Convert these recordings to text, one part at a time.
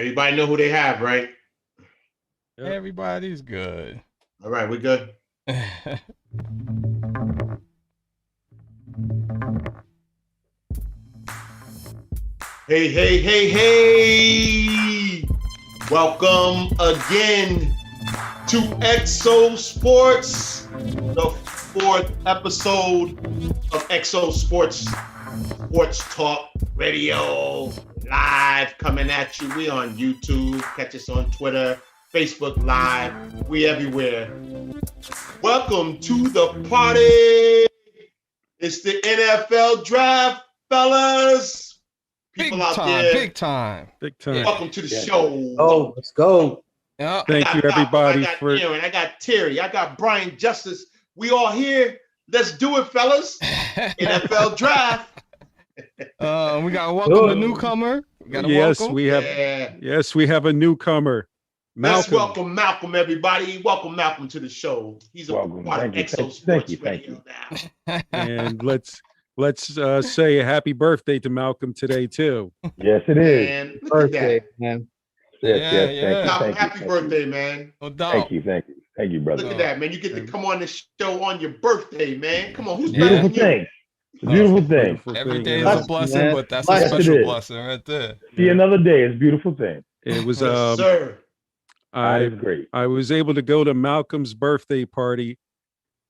Everybody know who they have, right? Yep. Everybody's good. All right, we good. Hey, hey, hey, hey! Welcome again to Exo Sports, the fourth episode of Exo Sports Talk Radio, live coming at you. We on YouTube, catch us on Twitter, Facebook Live, we everywhere. Welcome to the party. It's the NFL draft, fellas. People big out time, there, big time. Big time. welcome to the show. Oh, let's go. Yeah. Thank you, Malcolm, everybody, I got for Aaron, I got Terry, I got Brian Justice. We all here. Let's do it, fellas. NFL draft. We got to welcome the newcomer. We got to welcome. we have a newcomer. Let's Malcolm. welcome Malcolm, everybody. Welcome Malcolm to the show. He's a Welcome. part of Thank you. Exo Thank Sports you. Thank Radio you. now. And let's say a happy birthday to Malcolm today too. Yes, it is. Man, look Birthday, at that. man. Yes, Yeah, yes. yeah. Malcolm, Thank you. happy Thank you. birthday, man. No doubt. Thank you. Thank you. Thank you, brother. Look at that, man. You get to come on the show on your birthday, man. Come on, who's Beautiful better than you? thing. It's a beautiful thing. Beautiful Every thing. day is Bless a blessing, man. but that's Bless a it special is. blessing right there. See another day. It's a beautiful thing. It was Yes, sir. I It's great. I was able to go to Malcolm's birthday party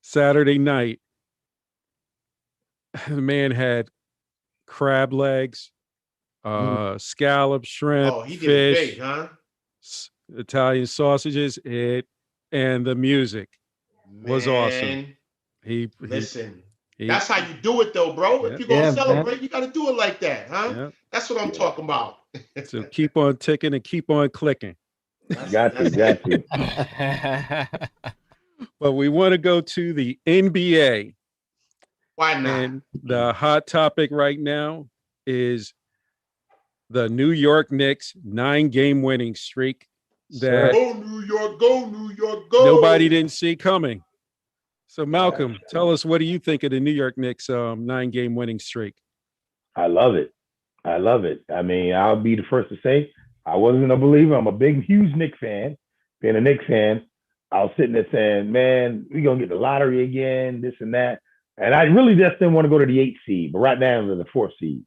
Saturday night. The man had crab legs, scallops, shrimp, Oh, he did it fish, big, huh? Italian sausages, and the music was awesome. Man, He listen. he- That's how you do it, though, bro. Yeah. If you're going to Yeah, celebrate, you got to do it like that, huh? yeah. That's what I'm talking about. So keep on ticking and keep on clicking. Got to. That's- Got to. But we want to go to the NBA, Why not? and the hot topic right now is the New York Knicks 9-game winning streak that Go, New York, go, New York, go. nobody didn't see coming. So Malcolm, tell us, what do you think of the New York Knicks 9-game winning streak? I love it. I love it. I mean, I'll be the first to say I wasn't a believer. I'm a big, huge Knicks fan. Being a Knicks fan, I was sitting there saying, man, we're going to get the lottery again, this and that. And I really just didn't want to go to the 8th seed, but right now they're the 4th seed.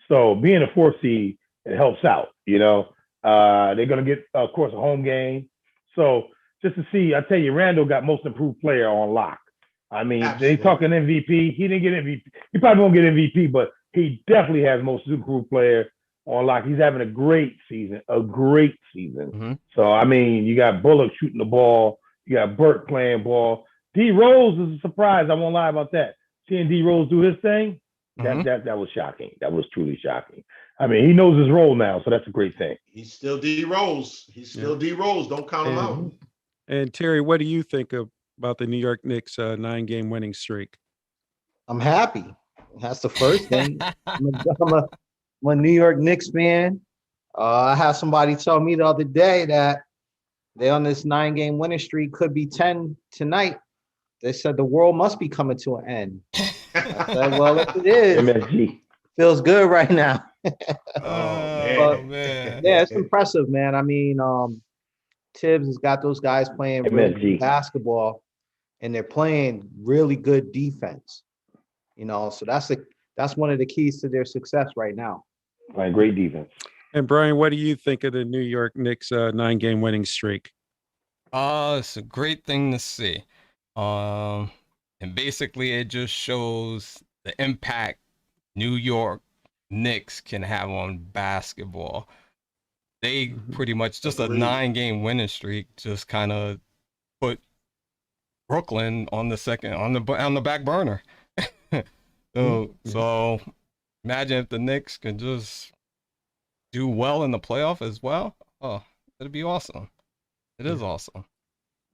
So being a 4th seed, it helps out, you know. They're going to get, of course, a home game. So just to see, I tell you, Randall got most improved player on lock. I mean, Absolutely. they talking MVP. He didn't get MVP. He probably won't get MVP, but he definitely has most improved player on lock. He's having a great season, Mhm. So, I mean, you got Bullock shooting the ball. You got Burke playing ball. D Rose is a surprise. I won't lie about that. Seeing D Rose do his thing, that was shocking. That was truly shocking. I mean, he knows his role now, so that's a great thing. He's still D Rose. He's still D Rose. Don't count him out. And Terry, what do you think about the New York Knicks 9-game winning streak? I'm happy. That's the first thing. I'm a New York Knicks fan. I had somebody tell me the other day that they on this 9-game winning streak, could be 10 tonight. They said the world must be coming to an end. I said, well, if it is, MSG. feels good right now. Oh, man. Yeah, it's impressive, man. I mean, Tibbs has got those guys playing really MSG. good basketball, and they're playing really good defense. You know, so that's one of the keys to their success right now. Playing great defense. And Brian, what do you think of the New York Knicks 9-game winning streak? It's a great thing to see. And basically it just shows the impact New York Knicks can have on basketball. They pretty much just a Agreed. 9-game winning streak just kind of put Brooklyn on the back burner. So imagine if the Knicks could just do well in the playoff as well. Oh, it'd be awesome. It is awesome.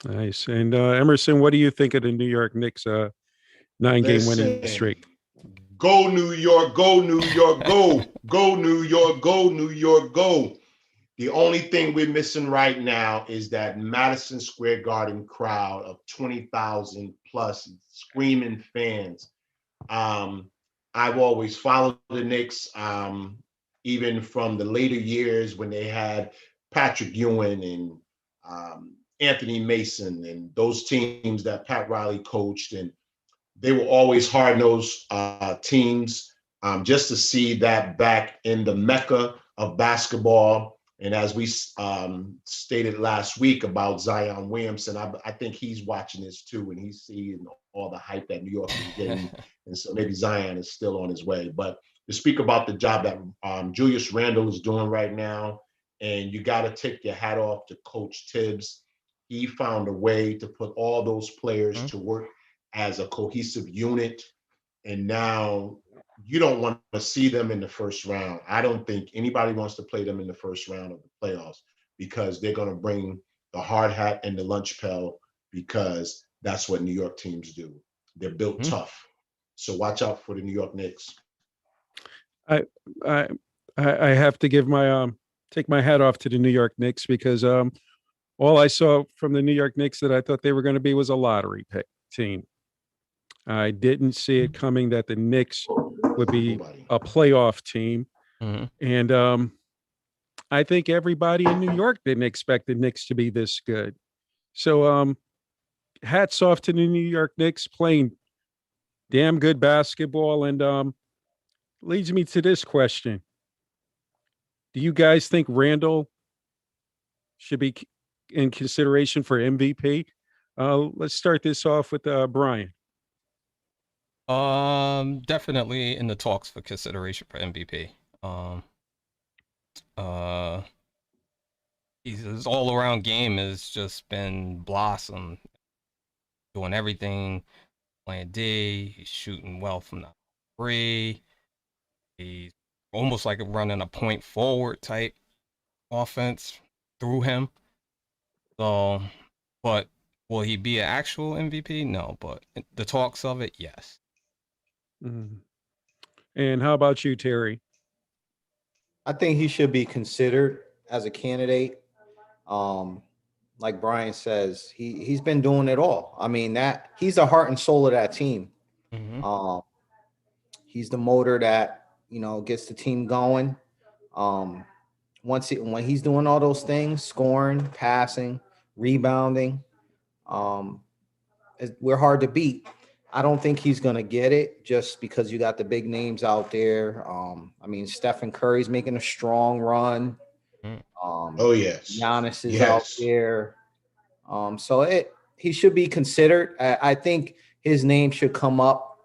Nice. And Emerson, what do you think of the New York Knicks 9-game winning Listen. streak? Go, New York, go, New York, go. Go, New York, go, New York, go. The only thing we're missing right now is that Madison Square Garden crowd of 20,000 plus screaming fans. I've always followed the Knicks, even from the later years when they had Patrick Ewing and Anthony Mason and those teams that Pat Riley coached, and they were always hard-nosed teams. Just to see that back in the mecca of basketball, and as we stated last week about Zion Williamson, I think he's watching this too, and he's seeing all the hype that New York is getting, and so maybe Zion is still on his way. But to speak about the job that Julius Randle is doing right now, and you got to take your hat off to Coach Tibbs. He found a way to put all those players to work as a cohesive unit, and now you don't want to see them in the first round. I don't think anybody wants to play them in the first round of the playoffs, because they're going to bring the hard hat and the lunch pail, because that's what New York teams do. They're built tough. So watch out for the New York Knicks. I have to give my take my hat off to the New York Knicks, because all I saw from the New York Knicks that I thought they were going to be was a lottery pick team. I didn't see it coming that the Knicks would be a playoff team. And I think everybody in New York didn't expect the Knicks to be this good. So hats off to the New York Knicks, playing damn good basketball. And leads me to this question. Do you guys think Randall should be in consideration for MVP? Let's start this off with Brian. Definitely in the talks for consideration for MVP. His all around game has just been blossom, doing everything, playing D, he's shooting well from the three. He's almost like running a point forward type offense through him. So, but will he be an actual MVP? No, but the talks of it, yes. And how about you, Terry? I think he should be considered as a candidate. Like Brian says, he's been doing it all. I mean, that he's the heart and soul of that team. He's the motor that gets the team going. When he's doing all those things, scoring, passing, rebounding, we're hard to beat. I don't think he's going to get it just because you got the big names out there. I mean, Stephen Curry's making a strong run. Oh, yes. Giannis is out there. So he should be considered. I think his name should come up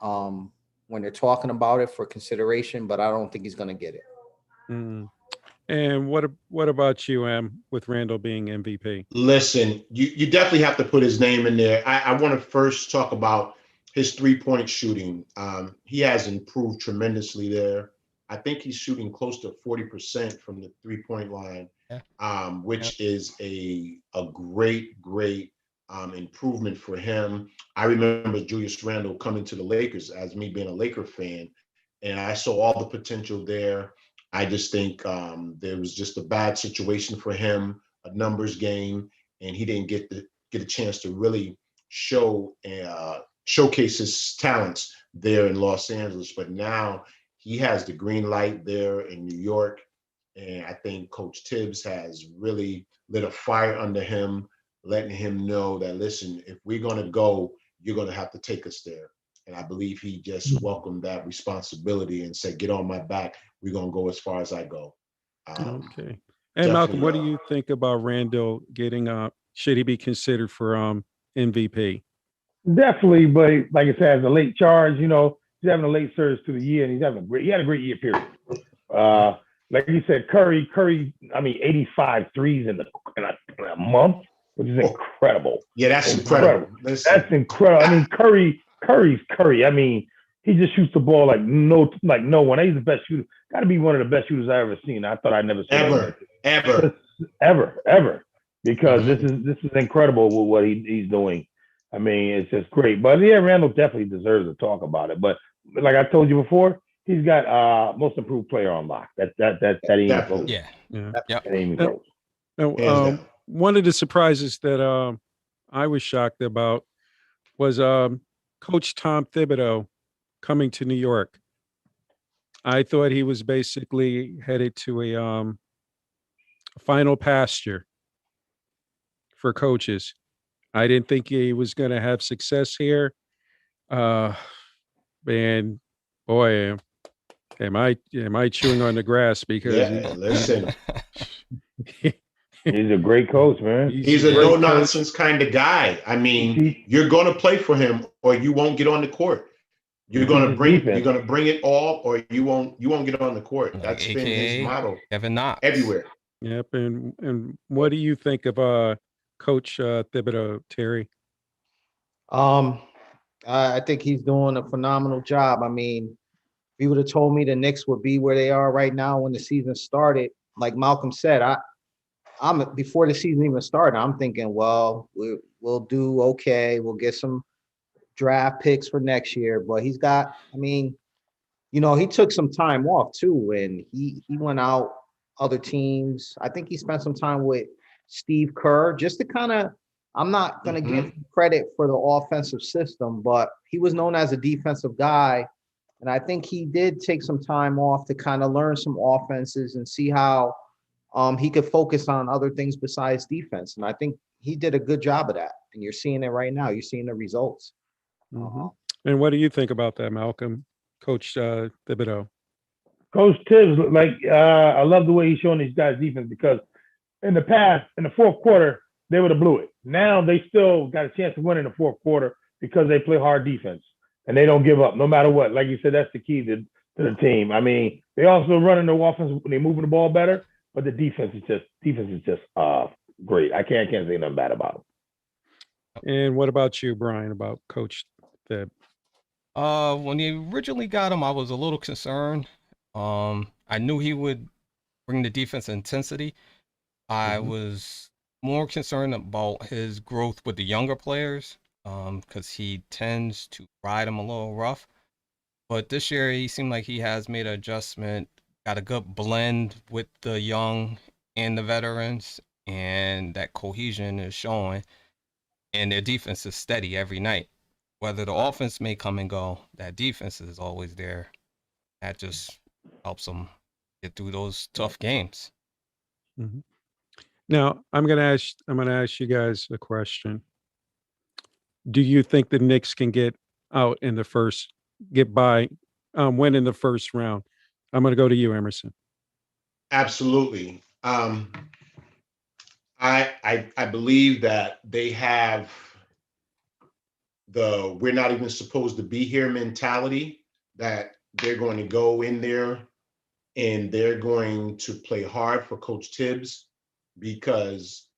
when they're talking about it for consideration, but I don't think he's going to get it. And what about you, Em, with Randall being MVP? Listen, you definitely have to put his name in there. I want to first talk about his three-point shooting. He has improved tremendously there. I think he's shooting close to 40% from the three-point line, which is a great improvement for him. I remember Julius Randle coming to the Lakers as me being a Laker fan, and I saw all the potential there. I just think there was just a bad situation for him, a numbers game, and he didn't get a chance to really showcase his talents there in Los Angeles. But now he has the green light there in New York, and I think Coach Tibbs has really lit a fire under him, letting him know that, listen, if we're going to go, you're going to have to take us there. And I believe he just welcomed that responsibility and said, get on my back. We're going to go as far as I go. Okay. And Malcolm, what do you think about Randall getting should he be considered for MVP? Definitely, but like I said, as a late charge, he's having a late surge through the year, and he had a great year, period. Like you said, Curry, I mean, 85 threes in a month, which is incredible. Yeah, that's incredible. That's incredible. I mean, Curry's Curry. I mean, he just shoots the ball like no one. He's the best shooter. Got to be one of the best shooters I ever seen. I thought I'd never seen ever. Because this is incredible with what he's doing. I mean, it's just great. But yeah, Randall definitely deserves to talk about it. But like I told you before, he's got most improved player on lock. That ain't even close. Yeah. That ain't even close. One of the surprises that I was shocked about was Coach Tom Thibodeau coming to New York. I thought he was basically headed to final pasture for coaches. I didn't think he was going to have success here. And boy, am I chewing on the grass because Yeah, listen, He's a great coach, man. he's a no nonsense kind of guy. I mean, you're going to play for him, or you won't get on the court. You're going to bring it all, or you won't get on the court. Like That's been AKA his motto Kevin Knox. everywhere. Yep. And what do you think of Coach Thibodeau, Terry? I think he's doing a phenomenal job. I mean, if you would have told me the Knicks would be where they are right now when the season started, like Malcolm said, I'm before the season even started, I'm thinking, well, we'll do okay. We'll get some draft picks for next year. But he's got, I mean, he took some time off too, and he went out other teams. I think he spent some time with Steve Kerr just to kind of. I'm not going to give him credit for the offensive system, but he was known as a defensive guy, and I think he did take some time off to kind of learn some offenses and see how he could focus on other things besides defense. And I think he did a good job of that, and you're seeing it right now. You're seeing the results. And what do you think about that, Malcolm? Coach Thibodeau. Coach Tibbs, I love the way he's showing these guys defense, because in the past, in the fourth quarter, they would have blew it. Now they still got a chance to win in the fourth quarter because they play hard defense and they don't give up no matter what. Like you said, that's the key to the team. I mean, they also run in their offense when they're moving the ball better, but the defense is just great. I can't say nothing bad about them. And what about you, Brian, about Coach Thib? When he originally got him, I was a little concerned. I knew he would bring the defense intensity. I was more concerned about his growth with the younger players, because he tends to ride them a little rough. But this year, he seemed like he has made an adjustment, got a good blend with the young and the veterans, and that cohesion is showing. And their defense is steady every night. Whether the offense may come and go, that defense is always there. That just helps them get through those tough games. Now, I'm going to ask you guys a question. Do you think the Knicks can get out in the first, win in the first round? I'm going to go to you, Emerson. Absolutely. I believe that they have the we're not even supposed to be here mentality, that they're going to go in there and they're going to play hard for Coach Tibbs, because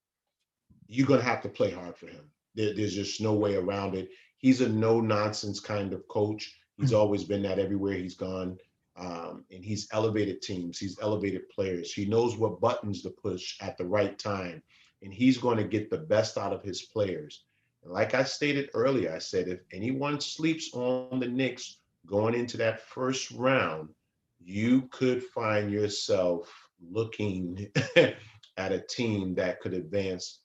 you're going to have to play hard for him. There's just no way around it. He's a no-nonsense kind of coach. He's always been that everywhere he's gone. And he's elevated teams. He's elevated players. He knows what buttons to push at the right time. And he's going to get the best out of his players. And like I stated earlier, I said, if anyone sleeps on the Knicks going into that first round, you could find yourself looking at a team that could advance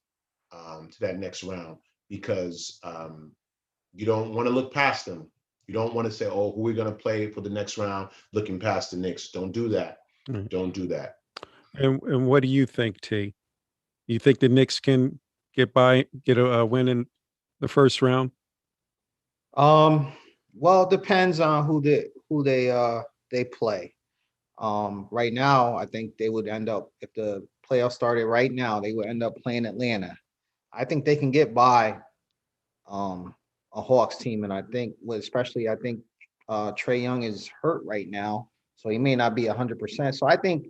to that next round, because you don't want to look past them. You don't want to say, oh, who are we going to play for the next round, looking past the Knicks. Don't do that. Don't do that. And what do you think, T? You think the Knicks can get a win in the first round? Well, it depends on who they play. Right now, I think they would end up, if the playoffs started right now, they would end up playing Atlanta. I think they can get by a Hawks team, and I think Trae Young is hurt right now, so he may not be 100%. So I think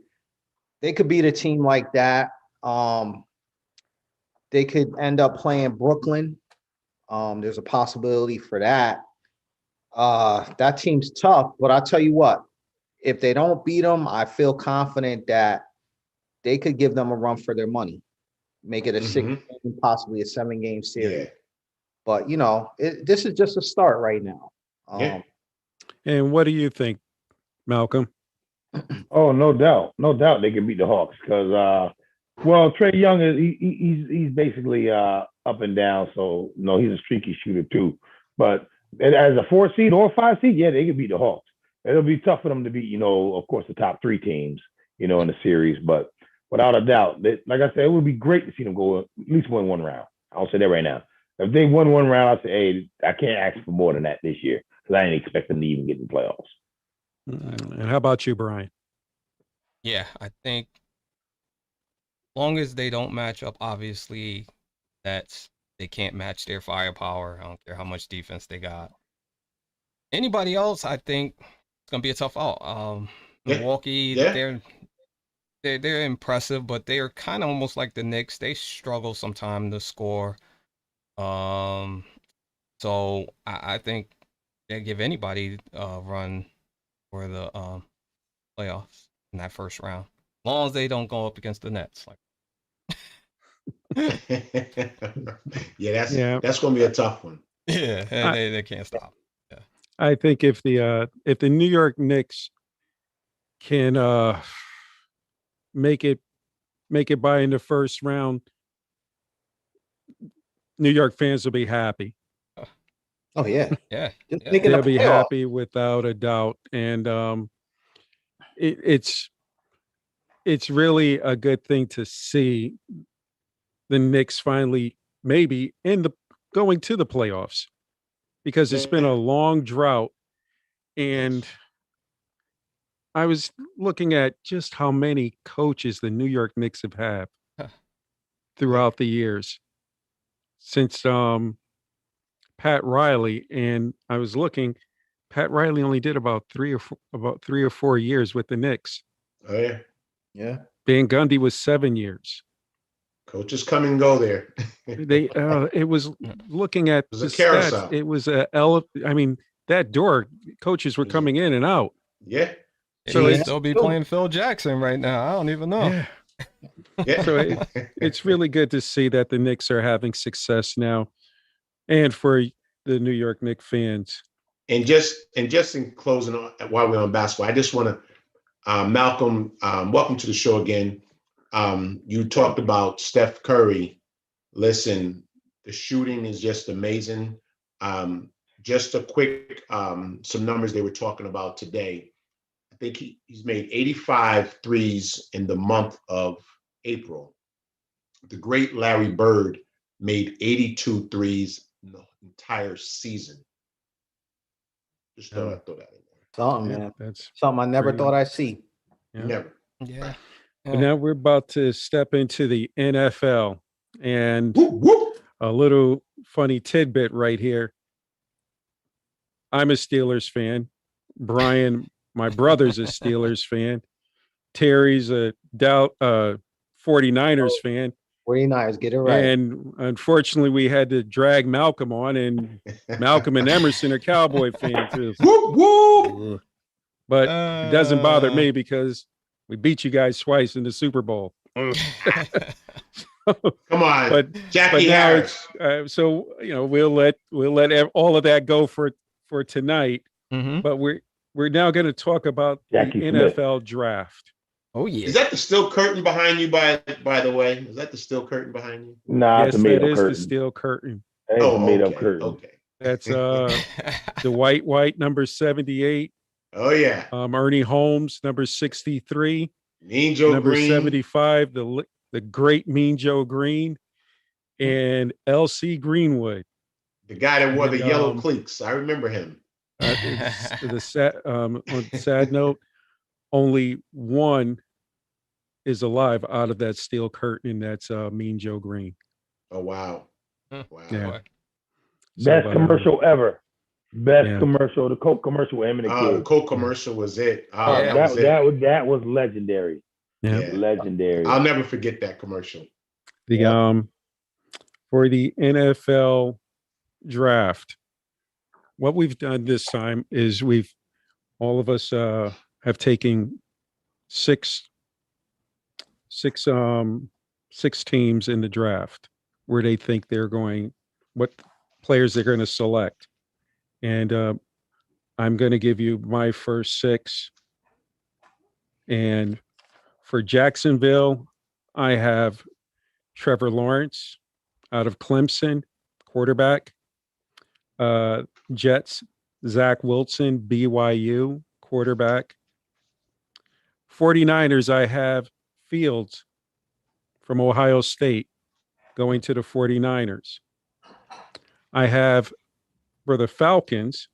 they could beat a team like that. They could end up playing Brooklyn. There's a possibility for that. That team's tough, but I'll tell you what, if they don't beat them, I feel confident that they could give them a run for their money, make it a 6-game, possibly a 7-game series. Yeah. But this is just a start right now. And what do you think, Malcolm? Oh, no doubt they can beat the Hawks, because Trae Young is he's basically up and down, so he's a streaky shooter too. But as a 4 seed or 5 seed, yeah, they can beat the Hawks. It'll be tough for them to beat, of course, the top 3 teams, in the series. But without a doubt. Like I said, it would be great to see them go at least win one round. I'll say that right now. If they won one round, I'll say, hey, I can't ask for more than that this year because I didn't expect them to even get in the playoffs. And how about you, Brian? Yeah, I think long as they don't match up, obviously they can't match their firepower. I don't care how much defense they got. Anybody else, I think it's gonna be a tough out. Milwaukee, Yeah. they're impressive, but they're kind of almost like the Knicks. They struggle sometimes to score. So I think they give anybody a run for the playoffs in that first round, as long as they don't go up against the Nets. Like, Yeah, that's going to be a tough one. yeah, they can't stop. Yeah. I think if the New York Knicks can make it by in the first round, New York fans will be happy. Oh yeah, Yeah, just yeah. making They'll the be playoff. happy without a doubt, and it's really a good thing to see the Knicks finally maybe going to the playoffs, because it's been a long drought. And I was looking at just how many coaches the New York Knicks have had throughout the years since Pat Riley, and I was looking. Pat Riley only did about 3 or 4 years with the Knicks. Oh yeah, Yeah. Van Gundy was 7 years. Coaches come and go there. They it was looking at It was the a stats. carousel. It was I mean, that door, coaches were coming in and out. Yeah. So it's they'll be playing Phil Jackson right now. I don't even know. Yeah. Yeah. So it's really good to see that the Knicks are having success now, and for the New York Knicks fans. And just in closing, while we're on basketball, I just want to, Malcolm, welcome to the show again. You talked about Steph Curry. Listen, the shooting is just amazing. Just a quick, some numbers they were talking about today. I think he's made 85 threes in the month of April. The great Larry Bird made 82 threes in the entire season. Just thought I'd throw that in there. Something, man. That's Something I never pretty- thought I'd see. Never. Yeah. But now we're about to step into the NFL, and Whoop, whoop. a little funny tidbit right here. I'm a Steelers fan. Brian, my brother's a Steelers fan. Terry's a 49ers fan. 49ers, get it right. And unfortunately, we had to drag Malcolm on, and Malcolm and Emerson are Cowboy fans too. Whoop, whoop. But it doesn't bother me because we beat you guys twice in the Super Bowl. Come on, but Jackie now Harris. it's so we'll let all of that go for tonight. Mm-hmm. But we're now going to talk about Jackie the Smith. NFL draft. Oh yeah. Is that the steel curtain behind you? By the way, is that the steel curtain behind you? Nah, Yes, it's a made that up is curtain. the steel curtain. It's a made up okay, curtain. okay. That's the white number 78. Oh yeah, Ernie Holmes, number 63. Mean Joe Number Green. 75, the great Mean Joe Green, and L.C. Greenwood. The guy that wore the And, yellow cleats. I remember him. On sad note, only one is alive out of that steel curtain, and that's Mean Joe Green. Oh wow. Wow. Yeah. Best commercial ever. Best Yeah. commercial, the Coke commercial with him and the The kid. Coke commercial was it. Oh, Yeah. that was it. That was legendary. Yeah. Yeah. Legendary. I'll never forget that commercial. The for the NFL draft, what we've done this time is all of us have taken six teams in the draft where they think what players they're going to select. And I'm going to give you my first 6. And for Jacksonville, I have Trevor Lawrence out of Clemson, quarterback. Jets, Zach Wilson, BYU, quarterback. 49ers, I have Fields, from Ohio State going to the 49ers. I have for the Falcons,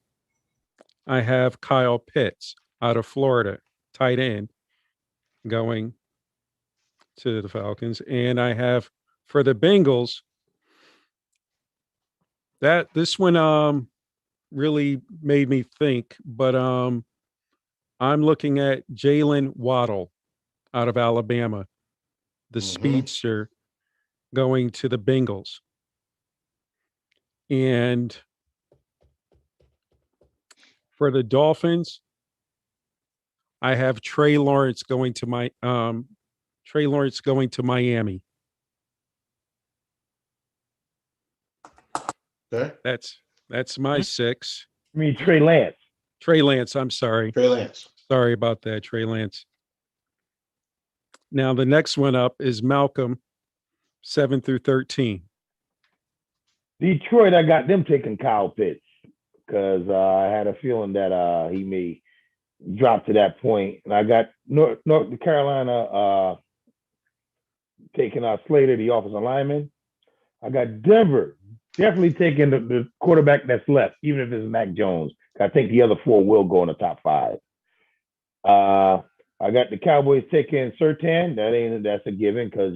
I have Kyle Pitts out of Florida, tight end, going to the Falcons. And I have for the Bengals, that this one really made me think, but I'm looking at Jalen Waddle out of Alabama, the speedster, going to the Bengals. And for the Dolphins, I have Trey Lawrence going to Miami. Okay. That's my 6. I mean, Trey Lance. Trey Lance, I'm sorry. Trey Lance. Sorry about that, Trey Lance. Now the next one up is Malcolm, 7 through 13. Detroit, I got them taking Kyle Pitts because I had a feeling that he may drop to that point. And I got North Carolina taking Slater, the offensive lineman. I got Denver definitely taking the quarterback that's left, even if it's Mac Jones. I think the other 4 will go in the top 5. I got the Cowboys taking Surtain. That's a given because,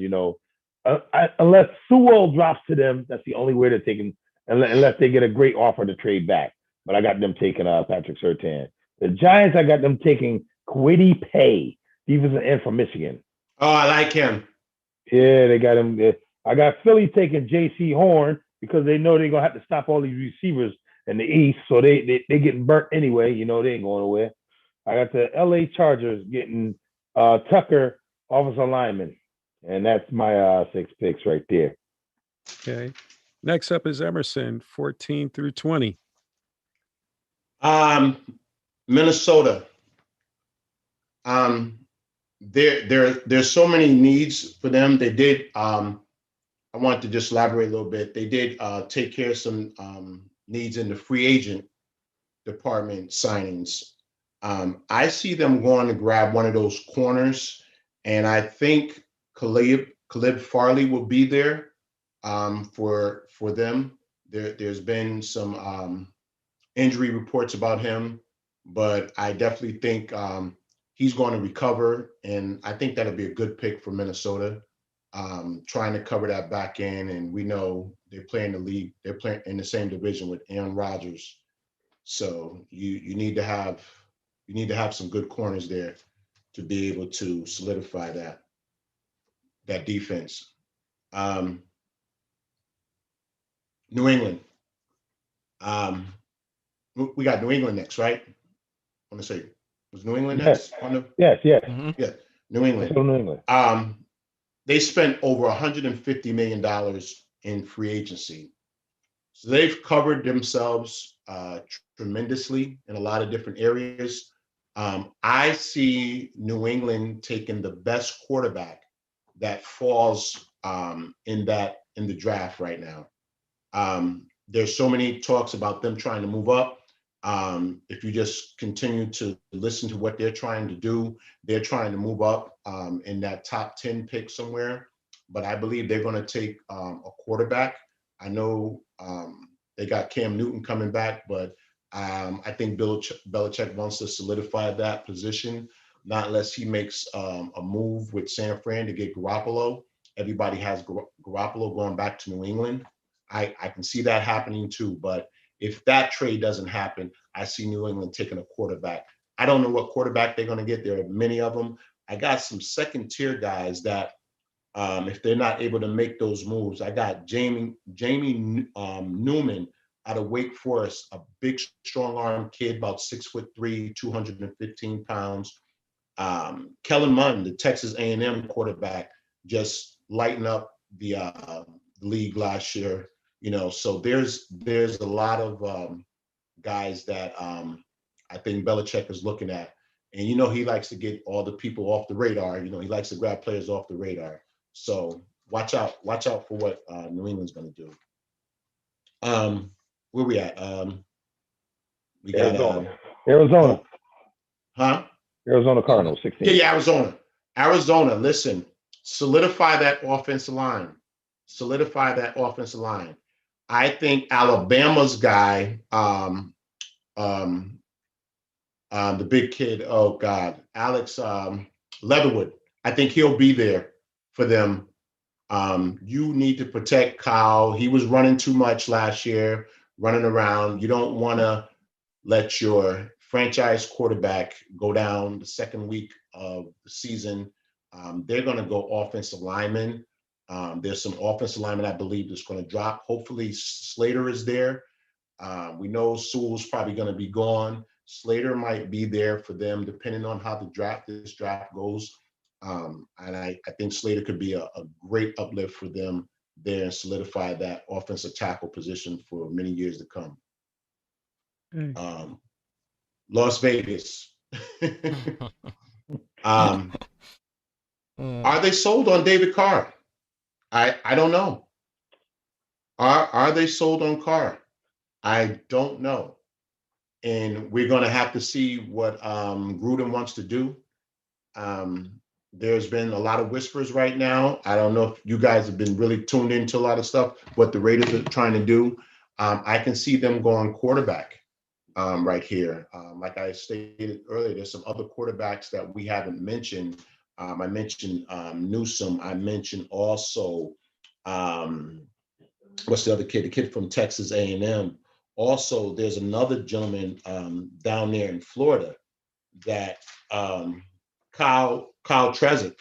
unless Sewell drops to them, that's the only way they're taking, unless they get a great offer to trade back. But I got them taking Patrick Surtain. The Giants, I got them taking Kwity Paye, defensive end from Michigan. Oh, I like him. Yeah, they got him. I got Philly taking J.C. Horn because they know they're going to have to stop all these receivers in the East, so they getting burnt anyway. They ain't going nowhere. I got the L.A. Chargers getting Tucker, offensive lineman, and that's my 6 picks right there. Okay. Next up is Emerson, 14 through 20. Minnesota. There's so many needs for them. They did. I want to just elaborate a little bit. They did take care of some needs in the free agent department signings. I see them going to grab one of those corners, and I think Khalib Farley will be there for them. There's been some injury reports about him, but I definitely think he's going to recover, and I think that'll be a good pick for Minnesota. Trying to cover that back end, and we know they play in the league. They're playing in the same division with Aaron Rodgers, so you need to have some good corners there to be able to solidify that defense. New England. We got New England next, right? I want to say, was New England next? Yes. Mm-hmm. Yeah, New England. New England. They spent over $150 million in free agency. So they've covered themselves tremendously in a lot of different areas. I see New England taking the best quarterback that falls in the draft right now. There's so many talks about them trying to move up. If you just continue to listen to what they're trying to do, they're trying to move up in that top 10 pick somewhere. But I believe they're going to take a quarterback. I know they got Cam Newton coming back, but I think Belichick wants to solidify that position, not unless he makes a move with San Fran to get Garoppolo. Everybody has Garoppolo going back to New England. I can see that happening too, but if that trade doesn't happen, I see New England taking a quarterback. I don't know what quarterback they're going to get. There are many of them. I got some second-tier guys that, if they're not able to make those moves, I got Jamie Newman out of Wake Forest, a big, strong-arm kid, about 6'3", 215 pounds. Kellen Mond, the Texas A&M quarterback, just lighting up the league last year. So there's a lot of guys that I think Belichick is looking at. And, he likes to get all the people off the radar. He likes to grab players off the radar. So watch out for what New England's going to do. Where we at? We got Arizona. Huh? Arizona Cardinals, 16. Yeah, Arizona. Listen, solidify that offensive line. Solidify that offensive line. I think Alabama's guy, the big kid, oh God, Alex Leatherwood. I think he'll be there for them. You need to protect Kyle. He was running too much last year, running around. You don't want to let your franchise quarterback go down the second week of the season. They're going to go offensive lineman. There's some offensive lineman I believe that's going to drop. Hopefully Slater is there. We know Sewell's probably going to be gone. Slater might be there for them, depending on how this draft goes. And I think Slater could be a great uplift for them there and solidify that offensive tackle position for many years to come. Las Vegas. Are they sold on David Carr? I don't know. Are they sold on Carr? I don't know. And we're going to have to see what Gruden wants to do. There's been a lot of whispers right now. I don't know if you guys have been really tuned into a lot of stuff, what the Raiders are trying to do. I can see them going quarterback right here. Like I stated earlier, there's some other quarterbacks that we haven't mentioned. I mentioned Newsom. I mentioned also, what's the other kid? The kid from Texas A&M. Also, there's another gentleman down there in Florida that Kyle Trezek,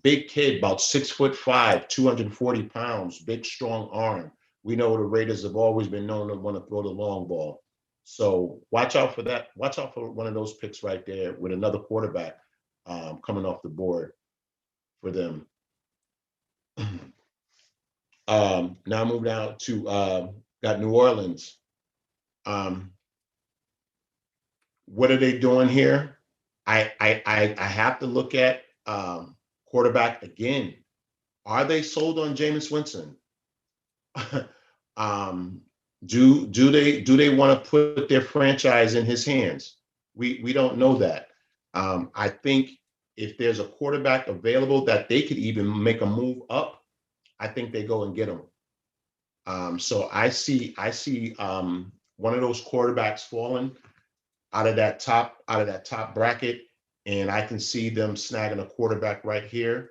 big kid, about 6'5", 240 pounds, big, strong arm. We know the Raiders have always been known to want to throw the long ball. So watch out for that. Watch out for one of those picks right there with another quarterback coming off the board for them. Now move down to got New Orleans. What are they doing here? I have to look at quarterback again. Are they sold on Jameis Winston? Do they want to put their franchise in his hands? We don't know that. I think if there's a quarterback available that they could even make a move up, I think they go and get him. So I see one of those quarterbacks falling out of that top bracket, and I can see them snagging a quarterback right here.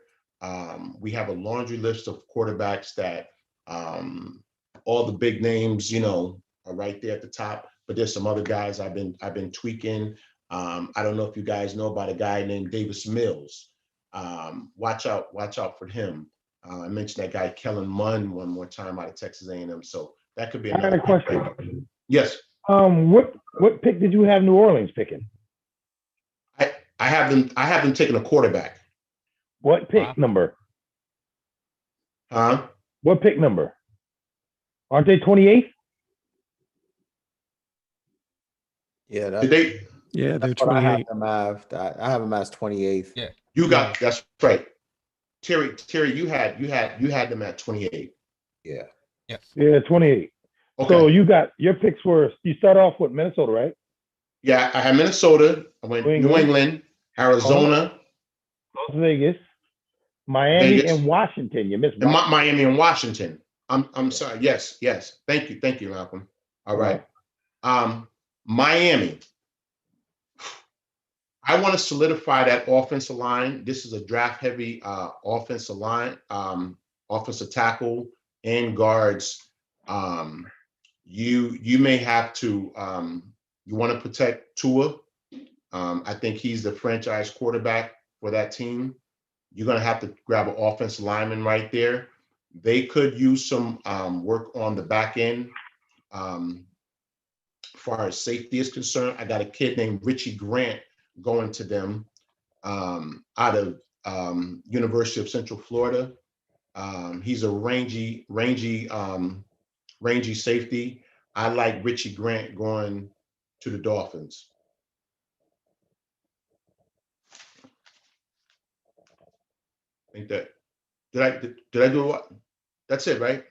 We have a laundry list of quarterbacks that all the big names, are right there at the top. But there's some other guys I've been tweaking. I don't know if you guys know about a guy named Davis Mills. Watch out for him. I mentioned that guy Kellen Munn one more time out of Texas A&M. So that could be I got another a question. Yes. What pick did you have New Orleans picking? I have them taking a quarterback. What pick number? Huh? What pick number? Aren't they 28th? Yeah, Did they? Yeah, they're that's what I have 28. them as. I have them as 28th. Yeah. You got that's right. Terry, you had them at 28. Yeah. Yes. Yeah, 28. Okay. So you got your picks were, you start off with Minnesota, right? Yeah, I had Minnesota. I went New England, Arizona, Las Vegas, Miami, Vegas, and Washington. You missed and Washington. Miami and Washington. I'm sorry. Yes. Thank you, Malcolm. All right. Miami. I want to solidify that offensive line. This is a draft-heavy offensive line, offensive tackle and guards. You may have to. You want to protect Tua. I think he's the franchise quarterback for that team. You're going to have to grab an offensive lineman right there. They could use some work on the back end. As far as safety is concerned, I got a kid named Richie Grant going to them out of University of Central Florida. He's a rangy safety. I like Richie Grant going to the Dolphins. I think that did I do what? That's it, right?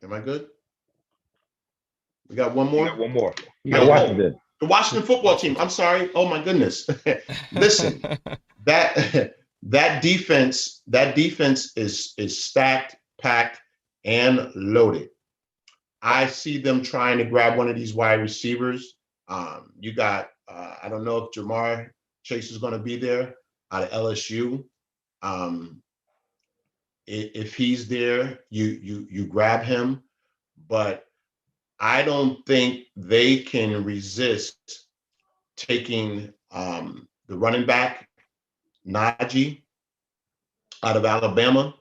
Am I good? We got one more. You got one more. You Oh, got Washington. The Washington football team. I'm sorry. Oh my goodness. Listen, that that defense is stacked, packed, and loaded. I see them trying to grab one of these wide receivers. You got I don't know if Jamar Chase is going to be there out of LSU. Um, if he's there, you grab him, but I don't think they can resist taking the running back Najee out of Alabama.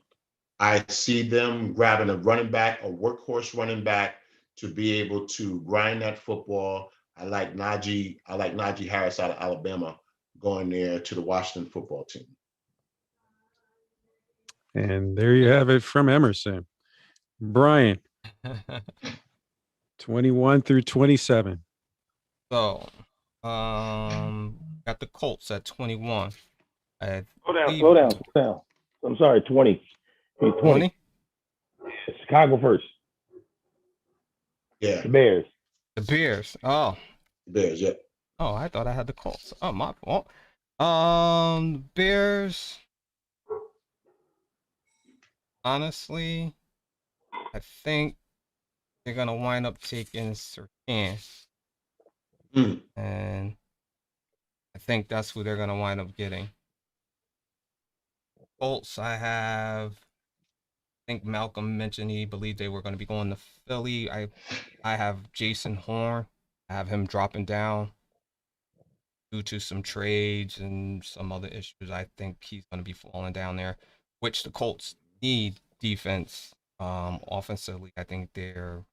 I see them grabbing a running back, a workhorse running back, to be able to grind that football. I like Najee Harris out of Alabama going there to the Washington football team. And there you have it from Emerson. Brian, 21 through 27. So, got the Colts at 21. Slow down. I'm sorry, 20. 20? Chicago first. Yeah. The Bears. The Bears. Oh. Bears, yeah. Oh, I thought I had the Colts. Oh, my fault. Bears. Honestly, I think they're gonna wind up taking Sertan. And I think that's who they're gonna wind up getting. Colts, I think Malcolm mentioned he believed they were going to be going to Philly. I have Jason Horn. I have him dropping down due to some trades and some other issues. I think he's going to be falling down there, which the Colts need defense. Offensively, I think they're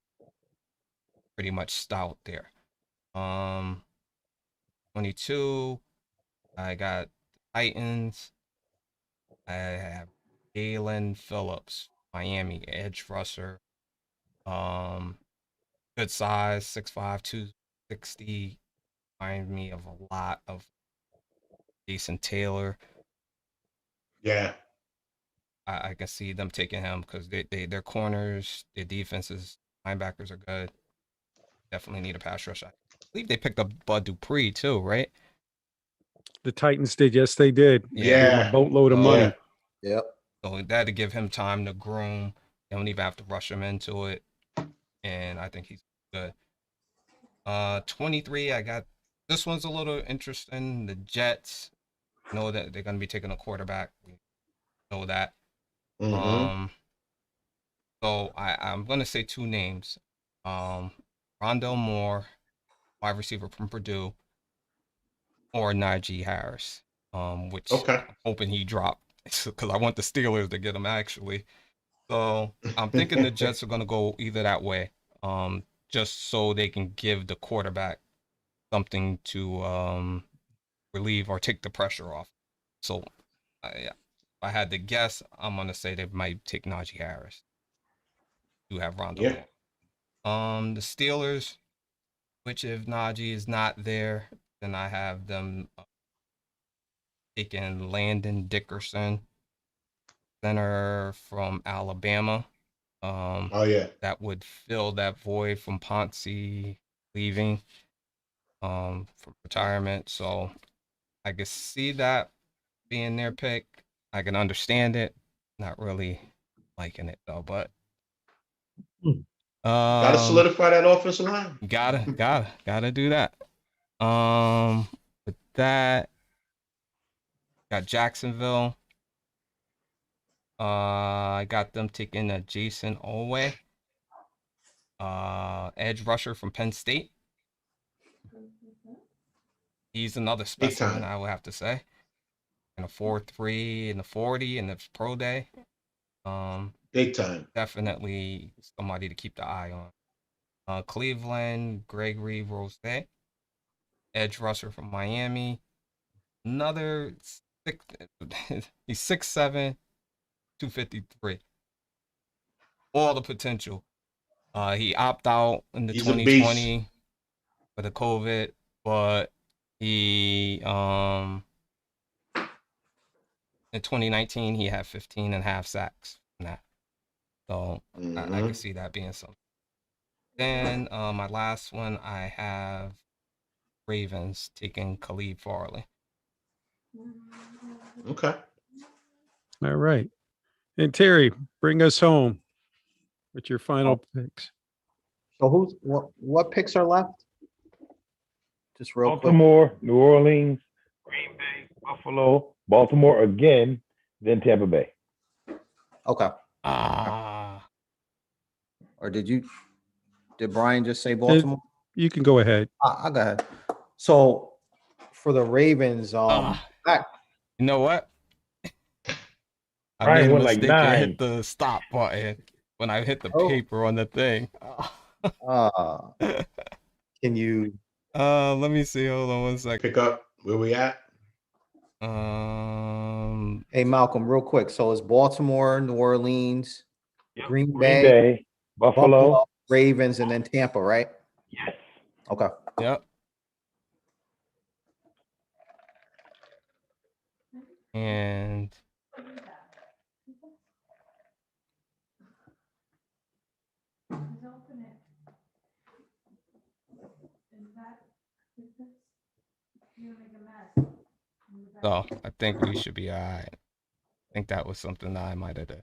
pretty much stout there. 22, I got the Titans. I have Jalen Phillips, Miami edge rusher. Good size, 6'5", 260. Remind me of a lot of Jason Taylor. Yeah. I can see them taking him because their corners, their defenses, linebackers are good. Definitely need a pass rush. I believe they picked up Bud Dupree too, right? The Titans did. Yes, they did. Yeah. Gave him a boatload of money. Yep. So that to give him time to groom. They don't even have to rush him into it. And I think he's good. 23, I got this one's a little interesting. The Jets know that they're gonna be taking a quarterback. We know that. So I'm gonna say two names. Rondell Moore, wide receiver from Purdue, or Najee Harris. Which I'm hoping he dropped because I want the Steelers to get him actually. So I'm thinking the Jets are gonna go either that way. Just so they can give the quarterback something to relieve or take the pressure off. So if I had to guess, I'm gonna say they might take Najee Harris. Do have Rondo. Yeah. The Steelers, which if Najee is not there, then I have them taking Landon Dickerson, center from Alabama. That would fill that void from Ponce leaving from retirement. So I could see that being their pick. I can understand it. Not really liking it though, but gotta solidify that offensive line. Gotta do that. With that, got Jacksonville. I got them taking a Jason Olway, edge rusher from Penn State. He's another specimen, I would have to say. In a 4.3 in the 40 in the pro day. Big time. Definitely somebody to keep the eye on. Cleveland, Gregory Rose, edge rusher from Miami. Another he's 6'7", 253. All the potential. He opted out in the 2020 for the COVID, but he in 2019 he had 15 and a half sacks from that. So I can see that being something. Then my last one, I have Ravens taking Khalid Farley. Okay. All right. And Terry, bring us home with your final picks. So what picks are left? Just real quick. Baltimore, New Orleans, Green Bay, Buffalo, Baltimore again, then Tampa Bay. Okay. Or did Brian just say Baltimore? You can go ahead. I go ahead. So for the Ravens, You know what? I Brian made a went like mistake and 9. hit the stop button when I hit the Oh. paper on the thing. Can you Let me see. Hold on one second. Pick up where we at. Hey Malcolm, real quick. So it's Baltimore, New Orleans, Green Green Bay, Bay, Buffalo. Ravens, and then Tampa, right? Yes. Okay. Yep. And so I think we should be all right. I think that was something that I might have done.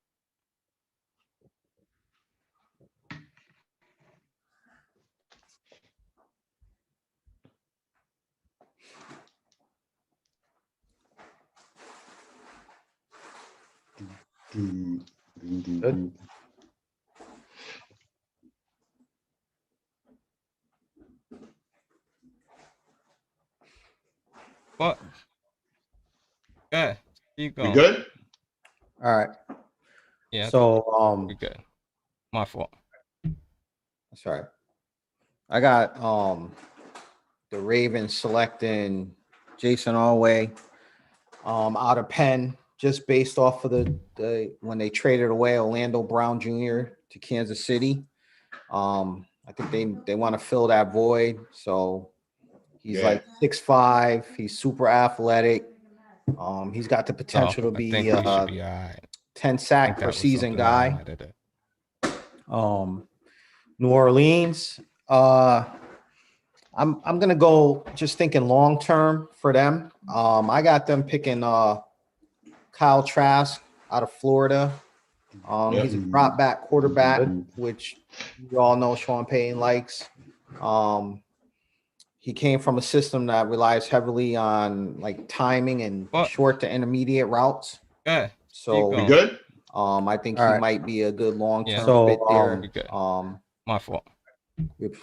Good. But yeah, keep We going. good? All right. Yeah, So we good. My fault. that's all right. I got the Ravens selecting Jason Alway out of Penn, just based off of the when they traded away Orlando Brown Jr. to Kansas City. I think they want to fill that void. So he's Yeah. like 6'5", he's super athletic. He's got the So potential to I be think we should be all right. 10 I sack think per that was season something that I guy. might have done. New Orleans, I'm gonna go just thinking long term for them. I got them picking Kyle Trask out of Florida. He's a drop back quarterback, which you all know Sean Payton likes. He came from a system that relies heavily on like timing and short to intermediate routes. Yeah. So We good? I think he might be a good long-term Yeah. fit there. We good. My fault.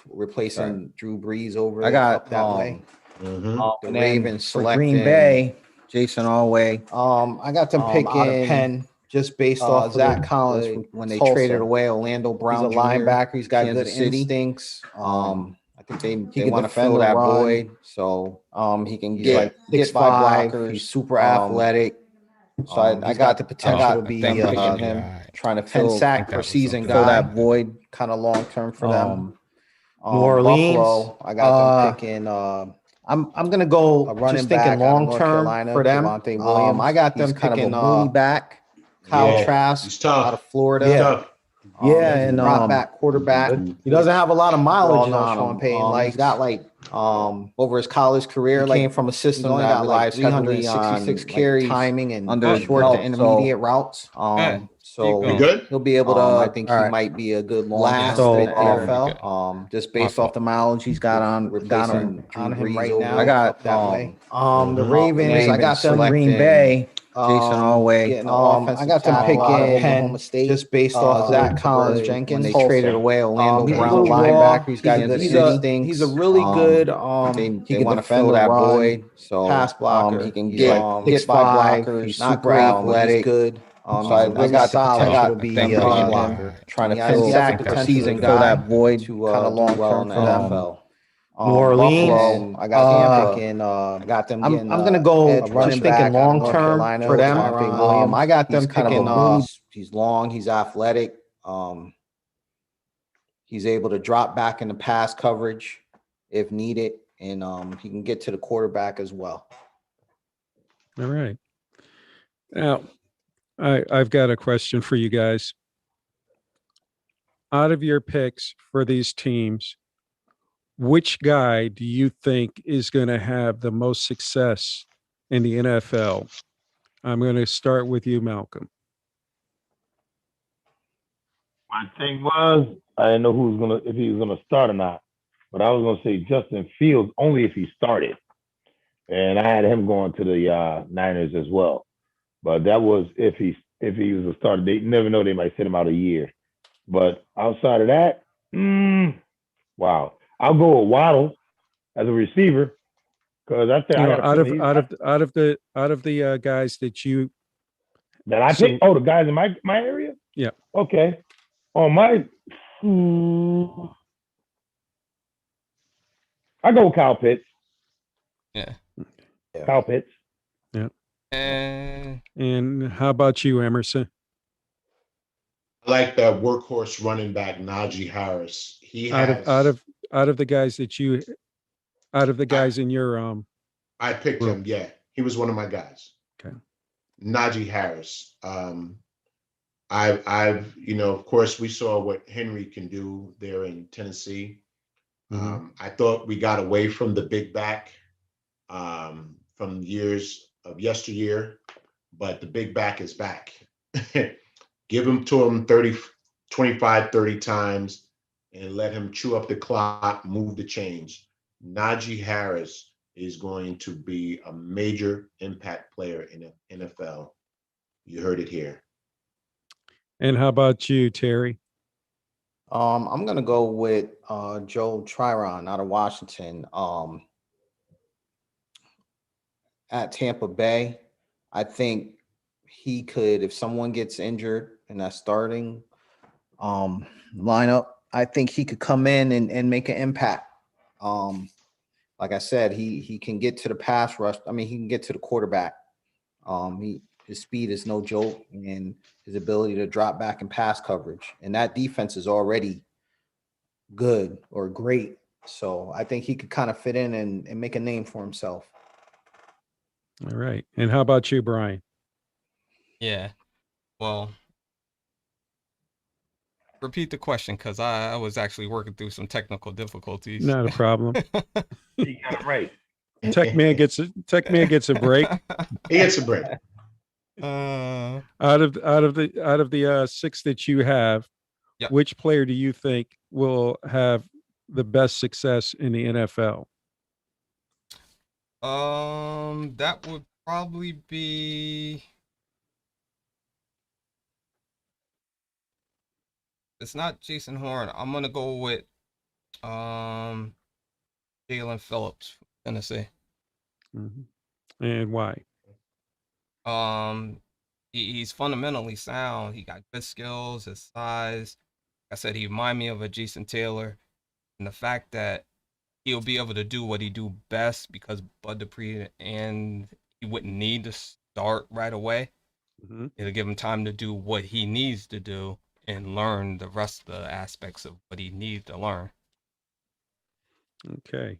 Replacing Drew Brees over. I got that way. Mhm. The Ravens selecting Green Bay, Jason Alway. I got them picking out of Penn just based off Zach Collins when they traded away Orlando Brown. He's a linebacker. He's got good instincts. I think they want to fill that void. So he can get 6'5". He's super athletic. So I got the potential to be trying to fill 10 sack per season guy. Fill that void kind of long term for them. New Orleans, Buffalo, I got them picking. I'm gonna go just thinking long term for them. I got them picking Mooney back, Kyle Trask out of Florida. He's tough. And drop back quarterback. He doesn't have a lot of mileage on Sean Payton. Like he's got like over his college career, he came from a system that relies heavily on carries, timing and short to intermediate routes. So We good? he'll be able to. I think he might be a good long fit in the NFL. Just based off the mileage he's got on him right now. I got that way. The Ravens. I got them Green Bay. Jason Alway. I got them picking Penn just based off Zach Collins Jenkins when they traded away Orlando Brown linebacker. He's got good instincts. He's a really good. He can want to fill that void. So pass blocker. He can get 6'5". He's super athletic. He's good. So I got the potential to be trying to fill sack season guy, fill that void to kind of long term for NFL. New Orleans, I got them. I got them. I'm gonna go just thinking long term for them. I got them picking. He's long. He's athletic. He's able to drop back in the pass coverage if needed, and he can get to the quarterback as well. All right. Now, I've got a question for you guys. Out of your picks for these teams, which guy do you think is going to have the most success in the NFL I'm going to start with you, Malcolm. My thing was, I didn't know if he was gonna start or not, but I was gonna say Justin Fields only if he started, and I had him going to the Niners as well. But that was if he was a starter. They never know, they might sit him out a year. But outside of that, wow, I'll go with Waddle as a receiver because I think You I know, got a feeling out of the guys that you that I so picked. Oh, the guys in my area. yeah. Okay. On my, I go with Kyle Pitts. Yeah. Kyle Pitts. Yeah. And how about you, Emerson? I like that workhorse running back Najee Harris. He Out has of the guys that you out of the guys in your I picked group. him. Yeah, he was one of my guys. Okay. Najee Harris. I've of course we saw what Henry can do there in Tennessee. I thought we got away from the big back from years of yesteryear, but the big back is back. Give him to him 30, 25, 30 times and let him chew up the clock, move the chains. Najee Harris is going to be a major impact player in the NFL. You heard it here. And how about you, Terry? I'm gonna go with Joe Tryon out of Washington. At Tampa Bay, I think he could, if someone gets injured in that starting lineup, I think he could come in and make an impact. Like I said, he can get to the pass rush. I mean, he can get to the quarterback. His speed is no joke, and his ability to drop back and pass coverage. And that defense is already good or great. So I think he could kind of fit in and make a name for himself. All right. And how about you, Brian? yeah. Well, repeat the question because I was actually working through some technical difficulties. Not a problem. You got it right. Tech man gets a break. He gets a break. Out of the six that you have, Yep. which player do you think will have the best success in the NFL? That would probably be. It's not Jason Horn. I'm gonna go with Jalen Phillips, Tennessee. And why? He's fundamentally sound. He got good skills. His size. Like I said, he remind me of a Jason Taylor, and the fact that he'll be able to do what he do best because Bud Dupree and he wouldn't need to start right away. It'll give him time to do what he needs to do and learn the rest of the aspects of what he needs to learn. Okay.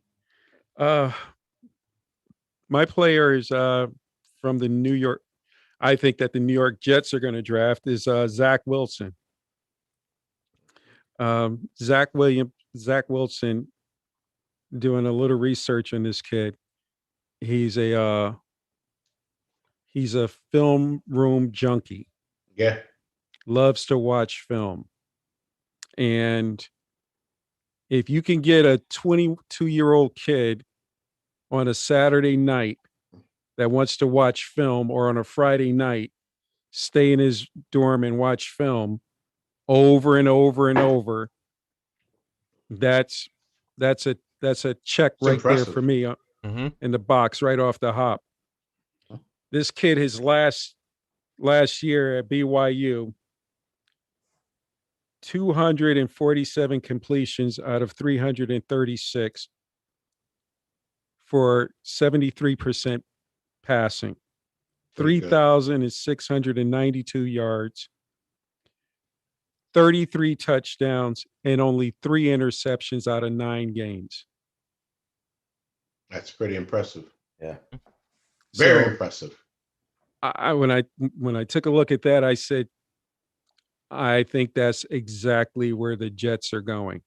My player is from the New York. I think that the New York Jets are going to draft is Zach Wilson. Zach Wilson, doing a little research on this kid. He's a film room junkie. Yeah. Loves to watch film. And if you can get a 22-year-old kid on a Saturday night that wants to watch film, or on a Friday night, stay in his dorm and watch film over and over and over, that's a check It's right impressive. there for me in the box right off the hop. This kid, his last year at BYU, 247 completions out of 336 for 73% passing, 3,692 yards, 33 touchdowns, and only 3 interceptions out of 9 games. That's pretty impressive. Yeah. Very impressive. When I took a look at that, I said, I think that's exactly where the Jets are going.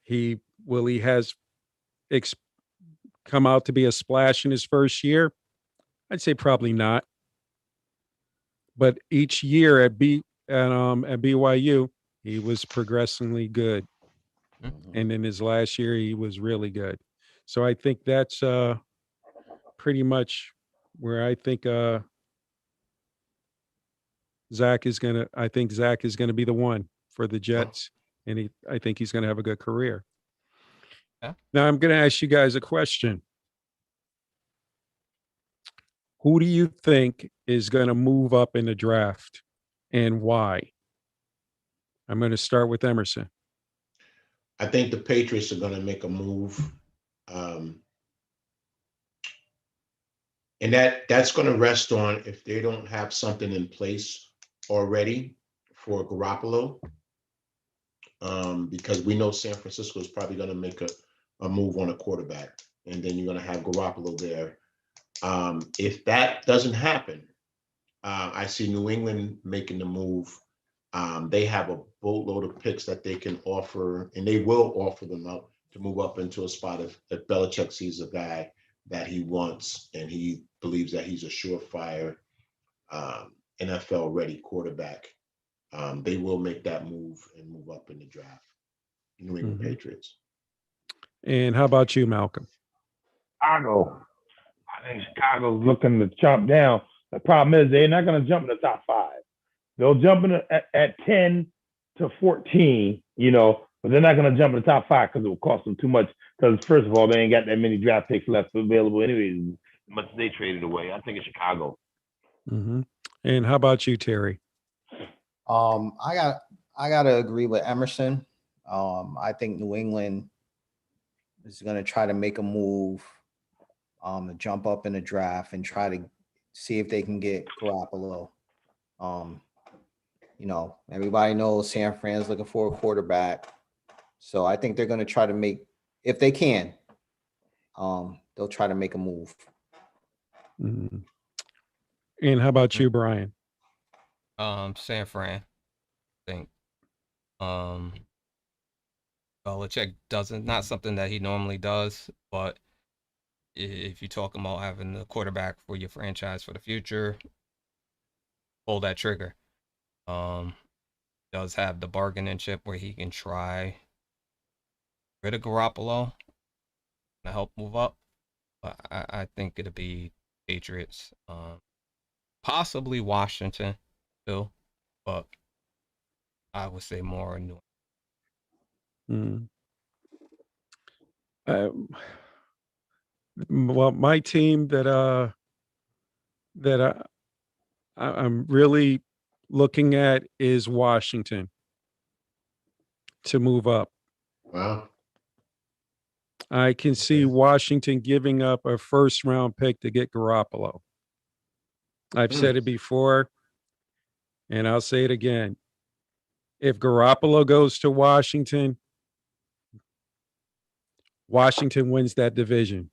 He has come out to be a splash in his first year. I'd say probably not. But each year at BYU, he was progressively good. And in his last year, he was really good. So I think that's pretty much where I think I think Zach is gonna be the one for the Jets. And I think he's gonna have a good career. Yeah. Now I'm gonna ask you guys a question. Who do you think is gonna move up in the draft and why? I'm gonna start with Emerson. I think the Patriots are going to make a move. And that's going to rest on if they don't have something in place already for Garoppolo. Because we know San Francisco is probably going to make a move on a quarterback. And then you're going to have Garoppolo there. If that doesn't happen, I see New England making the move. They have a boatload of picks that they can offer, and they will offer them up to move up into a spot if Belichick sees a guy that he wants and he believes that he's a surefire NFL-ready quarterback. They will make that move and move up in the draft. New England Patriots. And how about you, Malcolm? Chicago. I think Chicago's looking to chomp down. The problem is they're not going to jump in the top 5. They'll jump in at 10 to 14, but they're not going to jump in the top 5 because it will cost them too much. Because first of all, they ain't got that many draft picks left available anyways, much they traded away. I think it's Chicago. Mm-hmm. And how about you, Terry? I gotta agree with Emerson. I think New England is going to try to make a move to jump up in the draft and try to see if they can get Garoppolo. Everybody knows San Fran's looking for a quarterback. So I think they're going to try to make, if they can, they'll try to make a move. Mm-hmm. And how about you, Brian? San Fran, I think. Belichick not something that he normally does, but if you're talking about having the quarterback for your franchise for the future, pull that trigger. Does have the bargaining chip where he can try rid of Garoppolo to help move up. But I think it'll be Patriots, possibly Washington too, but I would say more New England. Well, my team that I'm really looking at is Washington to move up. Wow. I can see Washington giving up a first-round pick to get Garoppolo. I've said it before, and I'll say it again. If Garoppolo goes to Washington, Washington wins that division.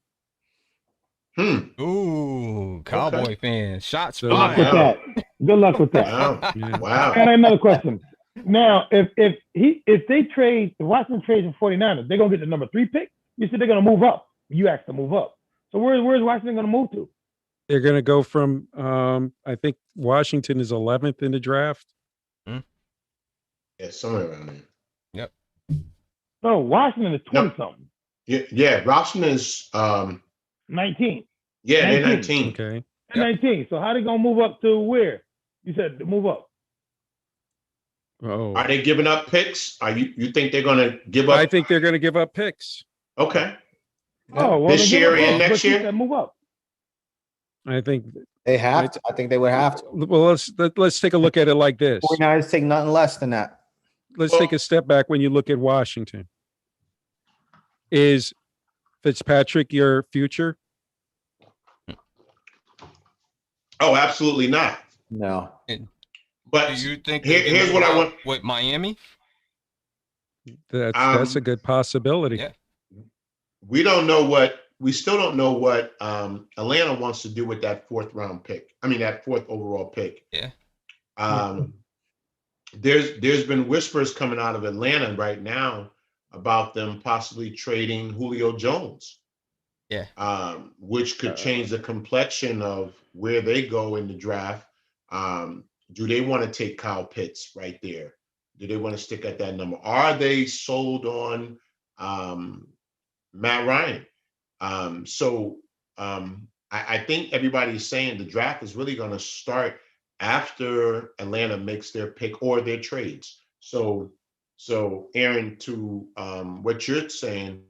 Ooh, Cowboy fan. Shots Good luck with that. Good luck with that. Wow. Yeah. Wow. I got another question. Now, if they trade, the Washington trades in 49ers, they're gonna get the number 3 pick. You said they're gonna move up. You asked to move up. So where's Washington gonna move to? They're gonna go from I think Washington is 11th in the draft. Yeah, somewhere around there. Yep. No, Washington is 20 something. Yeah, Washington is 19. Yeah, they're 19. Okay. They're 19. So how they gonna move up to where? You said to move up. Oh. Are they giving up picks? You think they're gonna give up? I think they're gonna give up picks. Okay. Oh, well, This year and next year? Move up. I think They have to. I think they would have to. well, let's take a look at it like this. 49ers take nothing less than that. Let's take a step back when you look at Washington. Is Fitzpatrick your future? Oh, absolutely not. No. But do you think here's what I want with Miami? That's a good possibility. Yeah. We still don't know what Atlanta wants to do with that 4th round pick. I mean, that 4th overall pick. Yeah. There's been whispers coming out of Atlanta right now about them possibly trading Julio Jones Yeah. Which could change the complexion of where they go in the draft. Do they want to take Kyle Pitts right there? Do they want to stick at that number? Are they sold on Matt Ryan? I think everybody's saying the draft is really going to start after Atlanta makes their pick or their trades. So Aaron, to what you're saying,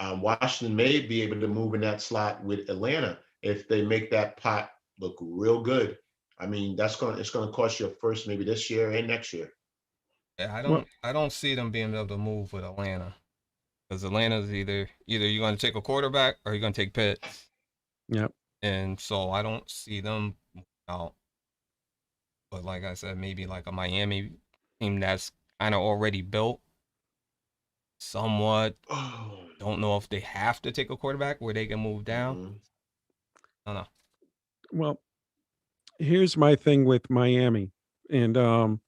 Washington may be able to move in that slot with Atlanta if they make that pot look real good. I mean, it's going to cost you a first maybe this year and next year. Yeah, Well, I don't see them being able to move with Atlanta because Atlanta's either you're going to take a quarterback or you're going to take Pitts, yep. and so I don't see them out. But like I said, maybe like a Miami team that's kind of already built, somewhat. Oh. Don't know if they have to take a quarterback where they can move down. Mhm. I don't know. Well, here's my thing with Miami, and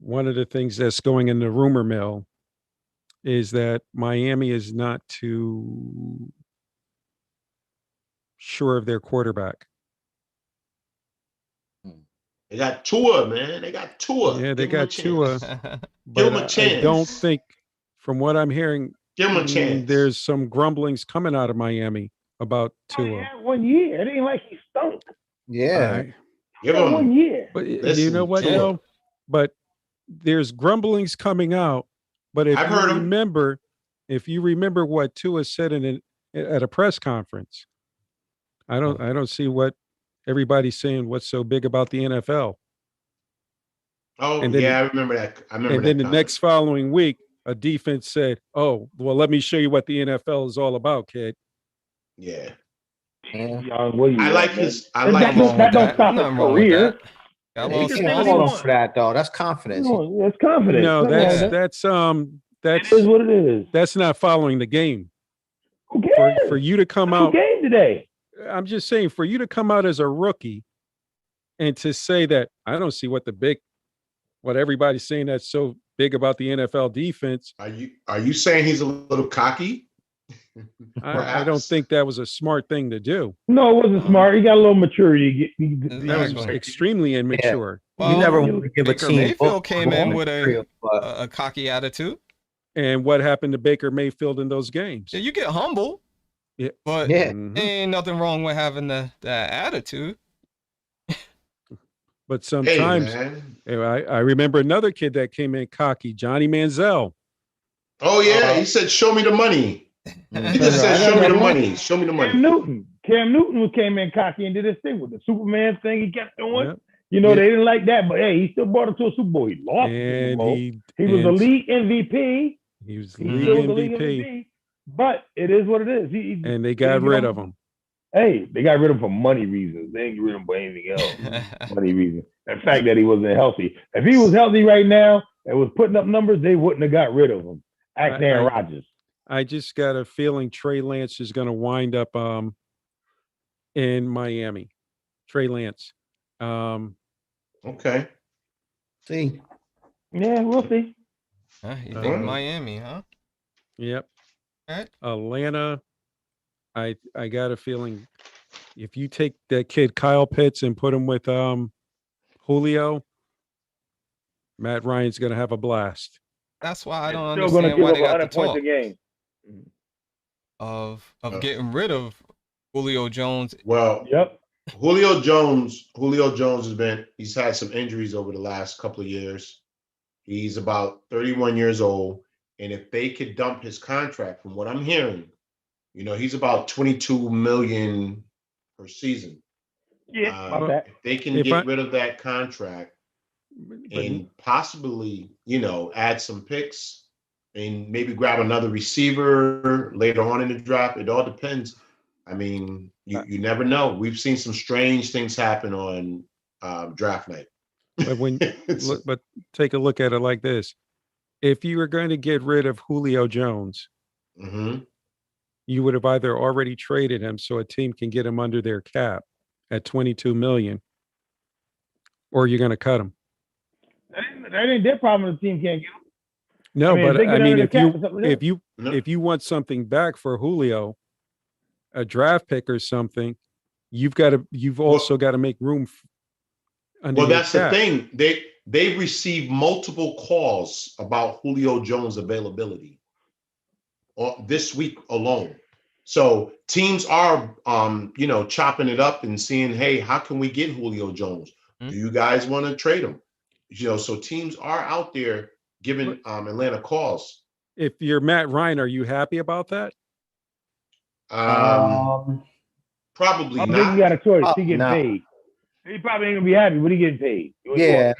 one of the things that's going in the rumor mill is that Miami is not too sure of their quarterback. They got Tua, man. They got Tua. Yeah, they Give him a got Tua, chance. Give but him a I don't chance. think, from what I'm hearing, Give him a chance. there's some grumblings coming out of Miami about Tua. Yeah, 1 year. It ain't like he stunk. Yeah. Give Yeah, 1 him. year. But you Listen, know what Tua. though? But there's grumblings coming out. But if I've you heard 'em. remember, what Tua said at a press conference, I don't see what everybody's saying. What's so big about the NFL? Oh And then yeah, I remember that. I remember And that then the comment. next following week, a defense said, "Oh, well, let me show you what the NFL is all about, kid." Yeah. Yeah. Young, what you I at, like man? his. I That like Nothing his. wrong that with don't that. stop his Nothing wrong with career. that. Got a You little He can't can say what fault he him wants. for that though. That's confidence. No, that's confidence. No, Nothing wrong with that. that's It is what it is. that's not following the game. Who cares? For you to come Who out, game today? I'm just saying, for you to come out as a rookie and to say that I don't see what everybody's saying that's so big about the NFL defense. Are you saying he's a little cocky? I don't think that was a smart thing to do. No, it wasn't smart. He got a little maturity. That was Exactly. extremely immature. Well, you never want to give a Baker team Mayfield came in with but a cocky attitude. And what happened to Baker Mayfield in those games? Yeah, you get humble. Yeah. But yeah. ain't nothing wrong with having that attitude. But Hey sometimes man. I remember another kid that came in cocky, Johnny Manziel. Oh yeah, he said, "Show me the money." He just said, "Show me the money. Show me the money." Cam Newton came in cocky and did his thing with the Superman thing he kept doing. Yep. You know, they didn't like that, but hey, he still brought it to a Super Bowl. He lost the Super And Bowl. He was the and league MVP. he was He league still was the league MVP, MVP. But it is what it is. and they got rid of him. Hey, they got rid of him for money reasons. They didn't get rid of him for anything else. Money reasons. The fact that he wasn't healthy. If he was healthy right now and was putting up numbers, they wouldn't have got rid of him. Ask Aaron Rodgers. I just got a feeling Trey Lance is going to wind up in Miami. Trey Lance. Okay. See. Yeah, we'll see. You think Miami, huh? Yep. All right. Atlanta. I got a feeling if you take that kid Kyle Pitts and put him with Julio, Matt Ryan's going to have a blast. That's why I don't Still going to understand give why up they got the 100 points talk a game. of getting rid of Julio Jones. Well, Yep. Julio Jones he's had some injuries over the last couple of years. He's about 31 years old. And if they could dump his contract, from what I'm hearing, he's about 22 million per season. Yeah, about that. If they can get rid of that contract and possibly, add some picks and maybe grab another receiver later on in the draft, it all depends. I mean, you never know. We've seen some strange things happen on draft night. But but take a look at it like this: if you were going to get rid of Julio Jones, you would have either already traded him so a team can get him under their cap at 22 million, or you're going to cut him. That ain't their problem. The team can't get him. No, but I mean, if you want something back for Julio, a draft pick or something, you've also got to make room under Well, your that's the cap. thing. They received multiple calls about Julio Jones' availability this week alone. So teams are, chopping it up and seeing, hey, how can we get Julio Jones? Do you guys want to trade him? So teams are out there giving Atlanta calls. If you're Matt Ryan, are you happy about that? Probably I don't think he not. got a choice. He getting No. paid. He probably ain't gonna be happy, but he getting paid. Yeah,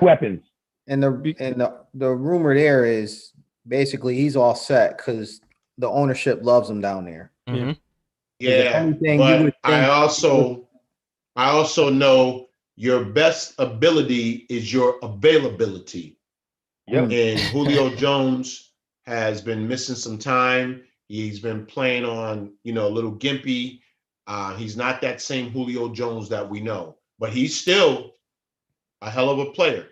Weapons. and the rumor there is basically he's all set because the ownership loves him down there. Mm-hmm. Yeah, but I also know your best ability is your availability. Yep. And Julio Jones has been missing some time. He's been playing on, a little gimpy. He's not that same Julio Jones that we know, but he's still a hell of a player.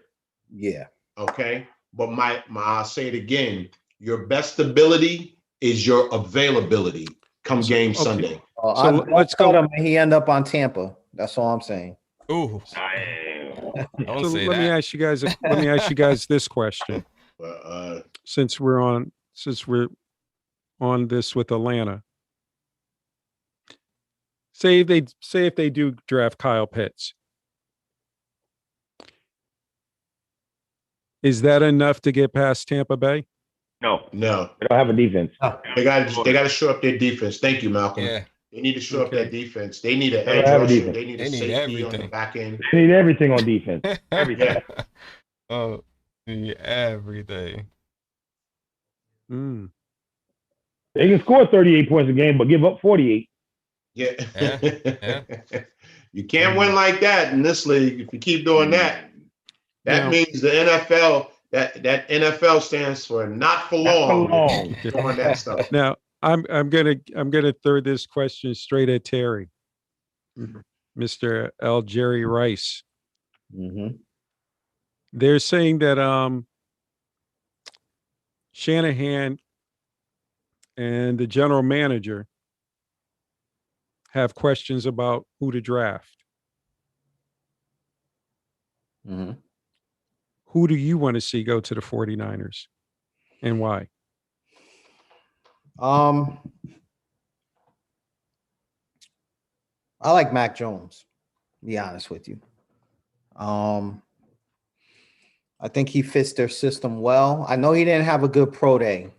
Yeah. Okay. But I'll say it again. Your best ability is your availability come game Sunday. So let's go. Him and he end up on Tampa. That's all I'm saying. Ooh. So let me ask you guys this question. Since we're on this with Atlanta. Say if they do draft Kyle Pitts. Is that enough to get past Tampa Bay? No. They don't have a defense. They got to show up their defense. Thank you, Malcolm. Yeah. They need to show up their defense. They need an They edge have a rusher. defense. They need a They need safety everything. on the back end. They need everything on defense. Everything. Oh, everything. They can score 38 points a game, but give up 48. Yeah. You can't win like that in this league if you keep doing that. That means the NFL, that NFL stands for not for long. Doing that stuff. Now, I'm gonna throw this question straight at Terry, Mr. L. Jerry Rice. They're saying that Shanahan and the general manager have questions about who to draft. Who do you want to see go to the 49ers and why? I like Mac Jones, to be honest with you. I think he fits their system well. I know he didn't have a good pro day,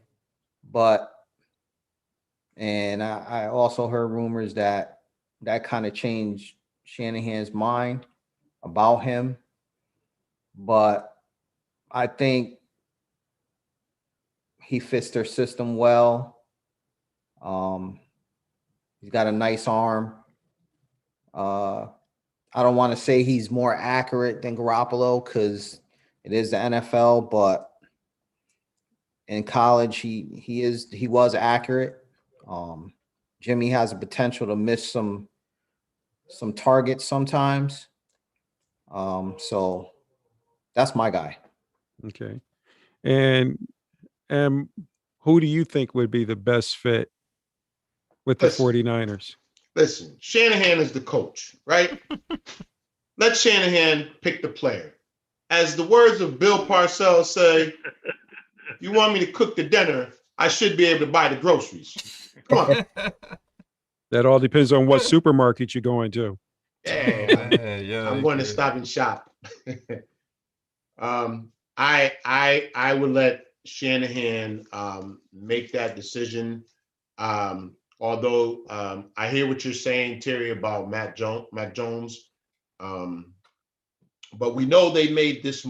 and I also heard rumors that kind of changed Shanahan's mind about him. But I think he fits their system well. He's got a nice arm. I don't want to say he's more accurate than Garoppolo because it is the NFL, but in college he was accurate. Jimmy has the potential to miss some targets sometimes. So that's my guy. Okay. And who do you think would be the best fit with the 49ers? Listen, Shanahan is the coach, right? Let Shanahan pick the player. As the words of Bill Parcells say, if you want me to cook the dinner, I should be able to buy the groceries. Come on. That all depends on what supermarket you're going to. I'm going to Stop and Shop. I would let Shanahan make that decision. Although I hear what you're saying, Terry, about Mac Jones. But we know they made this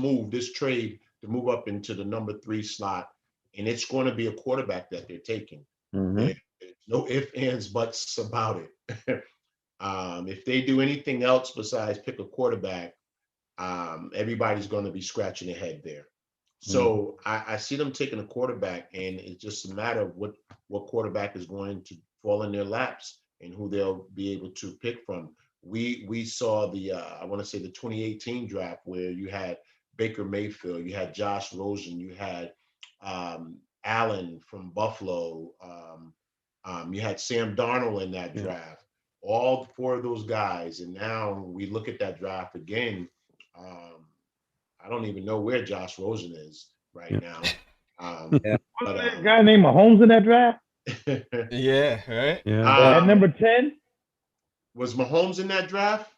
trade to move up into the number 3 slot, and it's going to be a quarterback that they're taking. There's no ifs, ands, buts about it. If they do anything else besides pick a quarterback, everybody's going to be scratching their head there. So I see them taking a quarterback, and it's just a matter of what quarterback is going to fall in their laps and who they'll be able to pick from. We saw the I want to say the 2018 draft where you had Baker Mayfield, you had Josh Rosen, you had Allen from Buffalo, You had Sam Darnold in that draft. All four of those guys, and now we look at that draft again. I don't even know where Josh Rosen is right now. Yeah. Wasn't that guy named Mahomes in that draft? Yeah, right. Yeah. At number 10? Was Mahomes in that draft?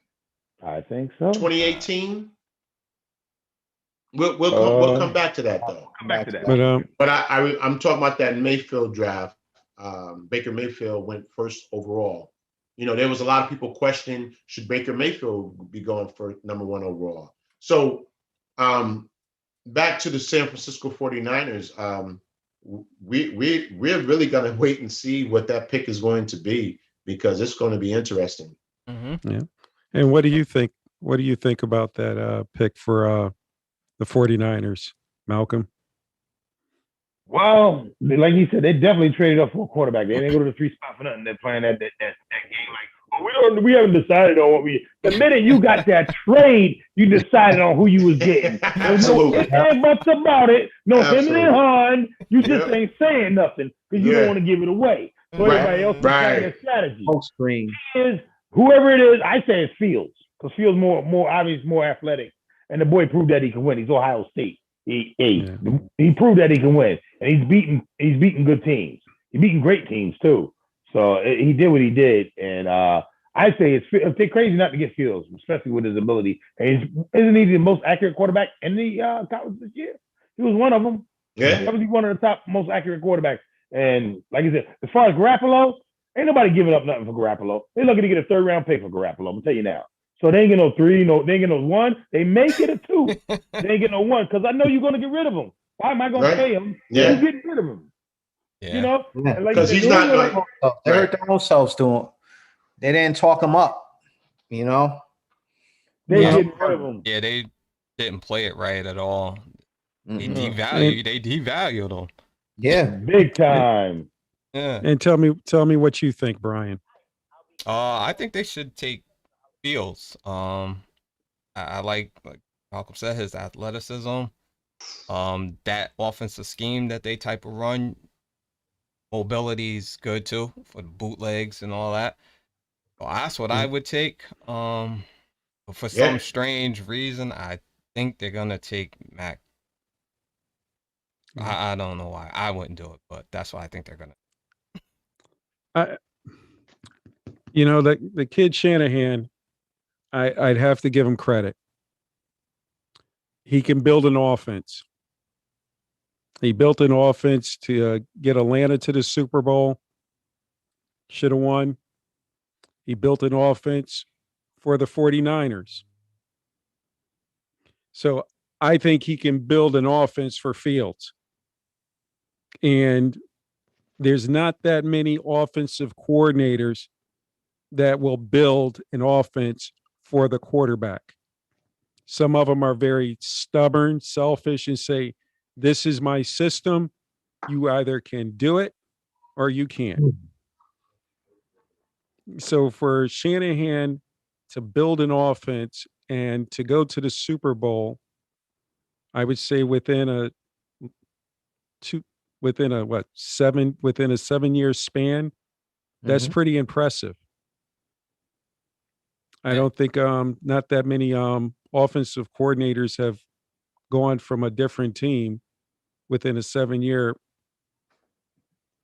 I think so. 2018. We'll come back to that though. Come back to that. But I'm talking about that Mayfield draft. Baker Mayfield went first overall. You know, there was a lot of people questioning, should Baker Mayfield be going for number 1 overall? So back to the San Francisco 49ers. We're really going to wait and see what that pick is going to be, because it's going to be interesting. Mm-hmm. Yeah. And what do you think? What do you think about that pick for the 49ers, Malcolm? Well, like you said, they definitely traded up for a quarterback. They didn't go to the 3 spot for nothing. They're playing that game like, oh, we haven't decided on what we. The minute you got that trade, you decided on who you was getting. Absolutely. There's no ifs and buts about it. No him Absolutely. and Han. You just ain't saying nothing because you don't want to give it away. So everybody else is playing their strategy. Screen. Is whoever it is, I say it's Fields, because Fields more obvious, more athletic, and the boy proved that he can win. He's Ohio State. He proved that he can win, and he's beaten good teams. He's beaten great teams too. So he did what he did, and I say they're crazy not to get Fields, especially with his ability. And isn't he the most accurate quarterback in the college this year? He was one of them. Yeah, He was one of the top most accurate quarterbacks. And like I said, as far as Garoppolo, ain't nobody giving up nothing for Garoppolo. They're looking to get a 3rd round pick for Garoppolo. I'm gonna tell you now. So they ain't get no 3, they ain't get no 1. They may get a 2. They ain't get no 1, because I know you're gonna get rid of him. Why am I gonna pay him? Yeah. You're getting rid of him. Yeah. You know? Yeah. Because he's not like They hurt their own selves doing. They didn't talk him up. You know. They Yeah. getting rid of him. Yeah, they didn't play it right at all. They Mhm. devalued him. Yeah. Big time. Yeah. And tell me what you think, Brian. I think they should take Fields. I like Malcolm said, his athleticism. That offensive scheme that they type of run, mobility's good too for the bootlegs and all that. Well, that's what I would take. But for some strange reason, I think they're gonna take Mac. I don't know why. I wouldn't do it, but that's what I think they're gonna. You know, the kid Shanahan, I'd have to give him credit. He can build an offense. He built an offense to get Atlanta to the Super Bowl. Should have won. He built an offense for the 49ers. So I think he can build an offense for Fields. And there's not that many offensive coordinators that will build an offense for the quarterback. Some of them are very stubborn, selfish, and say, this is my system. You either can do it or you can't. So for Shanahan to build an offense and to go to the Super Bowl, I would say within a 7-year span, that's pretty impressive. I don't think not that many offensive coordinators have gone from a different team within a 7-year.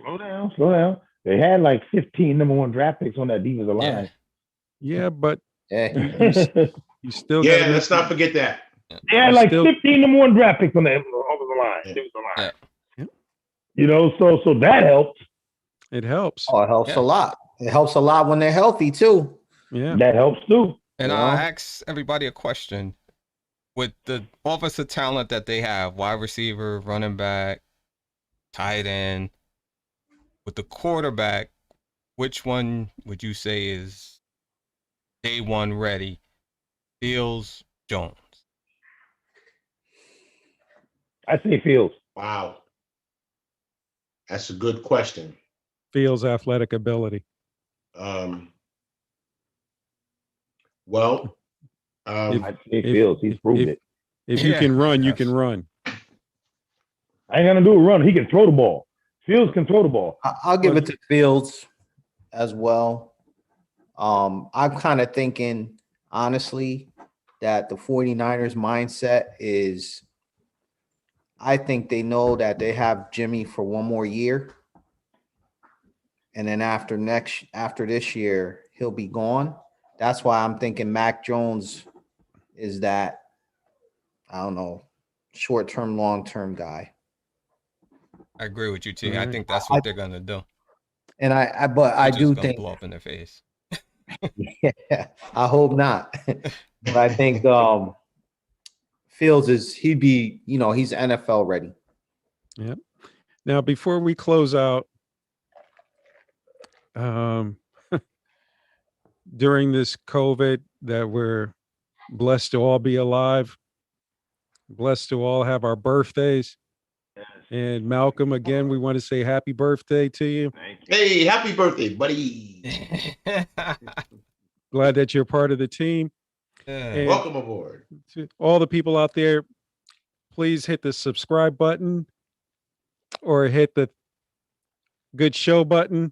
Slow down. They had like 15 number 1 draft picks on that defensive line. Yeah, but Yeah. you still yeah, let's not forget that. They had like 15 number 1 draft picks on the line. Yeah. You know, so that helps. It helps. Oh, it helps a lot. It helps a lot when they're healthy too. Yeah. That helps too. And I ask everybody a question. With the offensive talent that they have, wide receiver, running back, tight end, with the quarterback, which one would you say is day one ready? Fields, Jones? I say Fields. Wow. That's a good question. Fields' athletic ability. Well, I say Fields. He's proved it. If you can run, you can run. I ain't gonna do a run. He can throw the ball. Fields can throw the ball. I'll give it to Fields as well. I'm kind of thinking, honestly, that the 49ers mindset is, I think they know that they have Jimmy for one more year. And then after this year, he'll be gone. That's why I'm thinking Mac Jones is that, I don't know, short-term, long-term guy. I agree with you, T. I Alright. think that's what they're gonna do. And I They're do just gonna think, blow up in their face. yeah, I hope not. But I think Fields he'd be, he's NFL ready. Now, before we close out, during this COVID, that we're blessed to all be alive, blessed to all have our birthdays. And Malcolm, again, we want to say happy birthday to you. Hey, happy birthday, buddy. Glad that you're part of the team. And Welcome aboard. to all the people out there, please hit the subscribe button or hit the good show button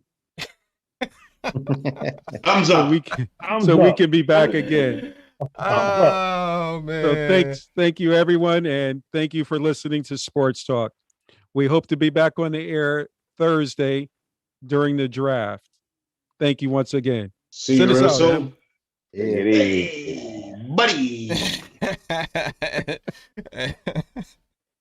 Thumbs so up. we can Thumbs so we up. can be back again. Oh man. So thank you everyone, and thank you for listening to Sports Talk. We hope to be back on the air Thursday during the draft. Thank you once again. See you Send us real out, soon. Take it easy. Hey, buddy.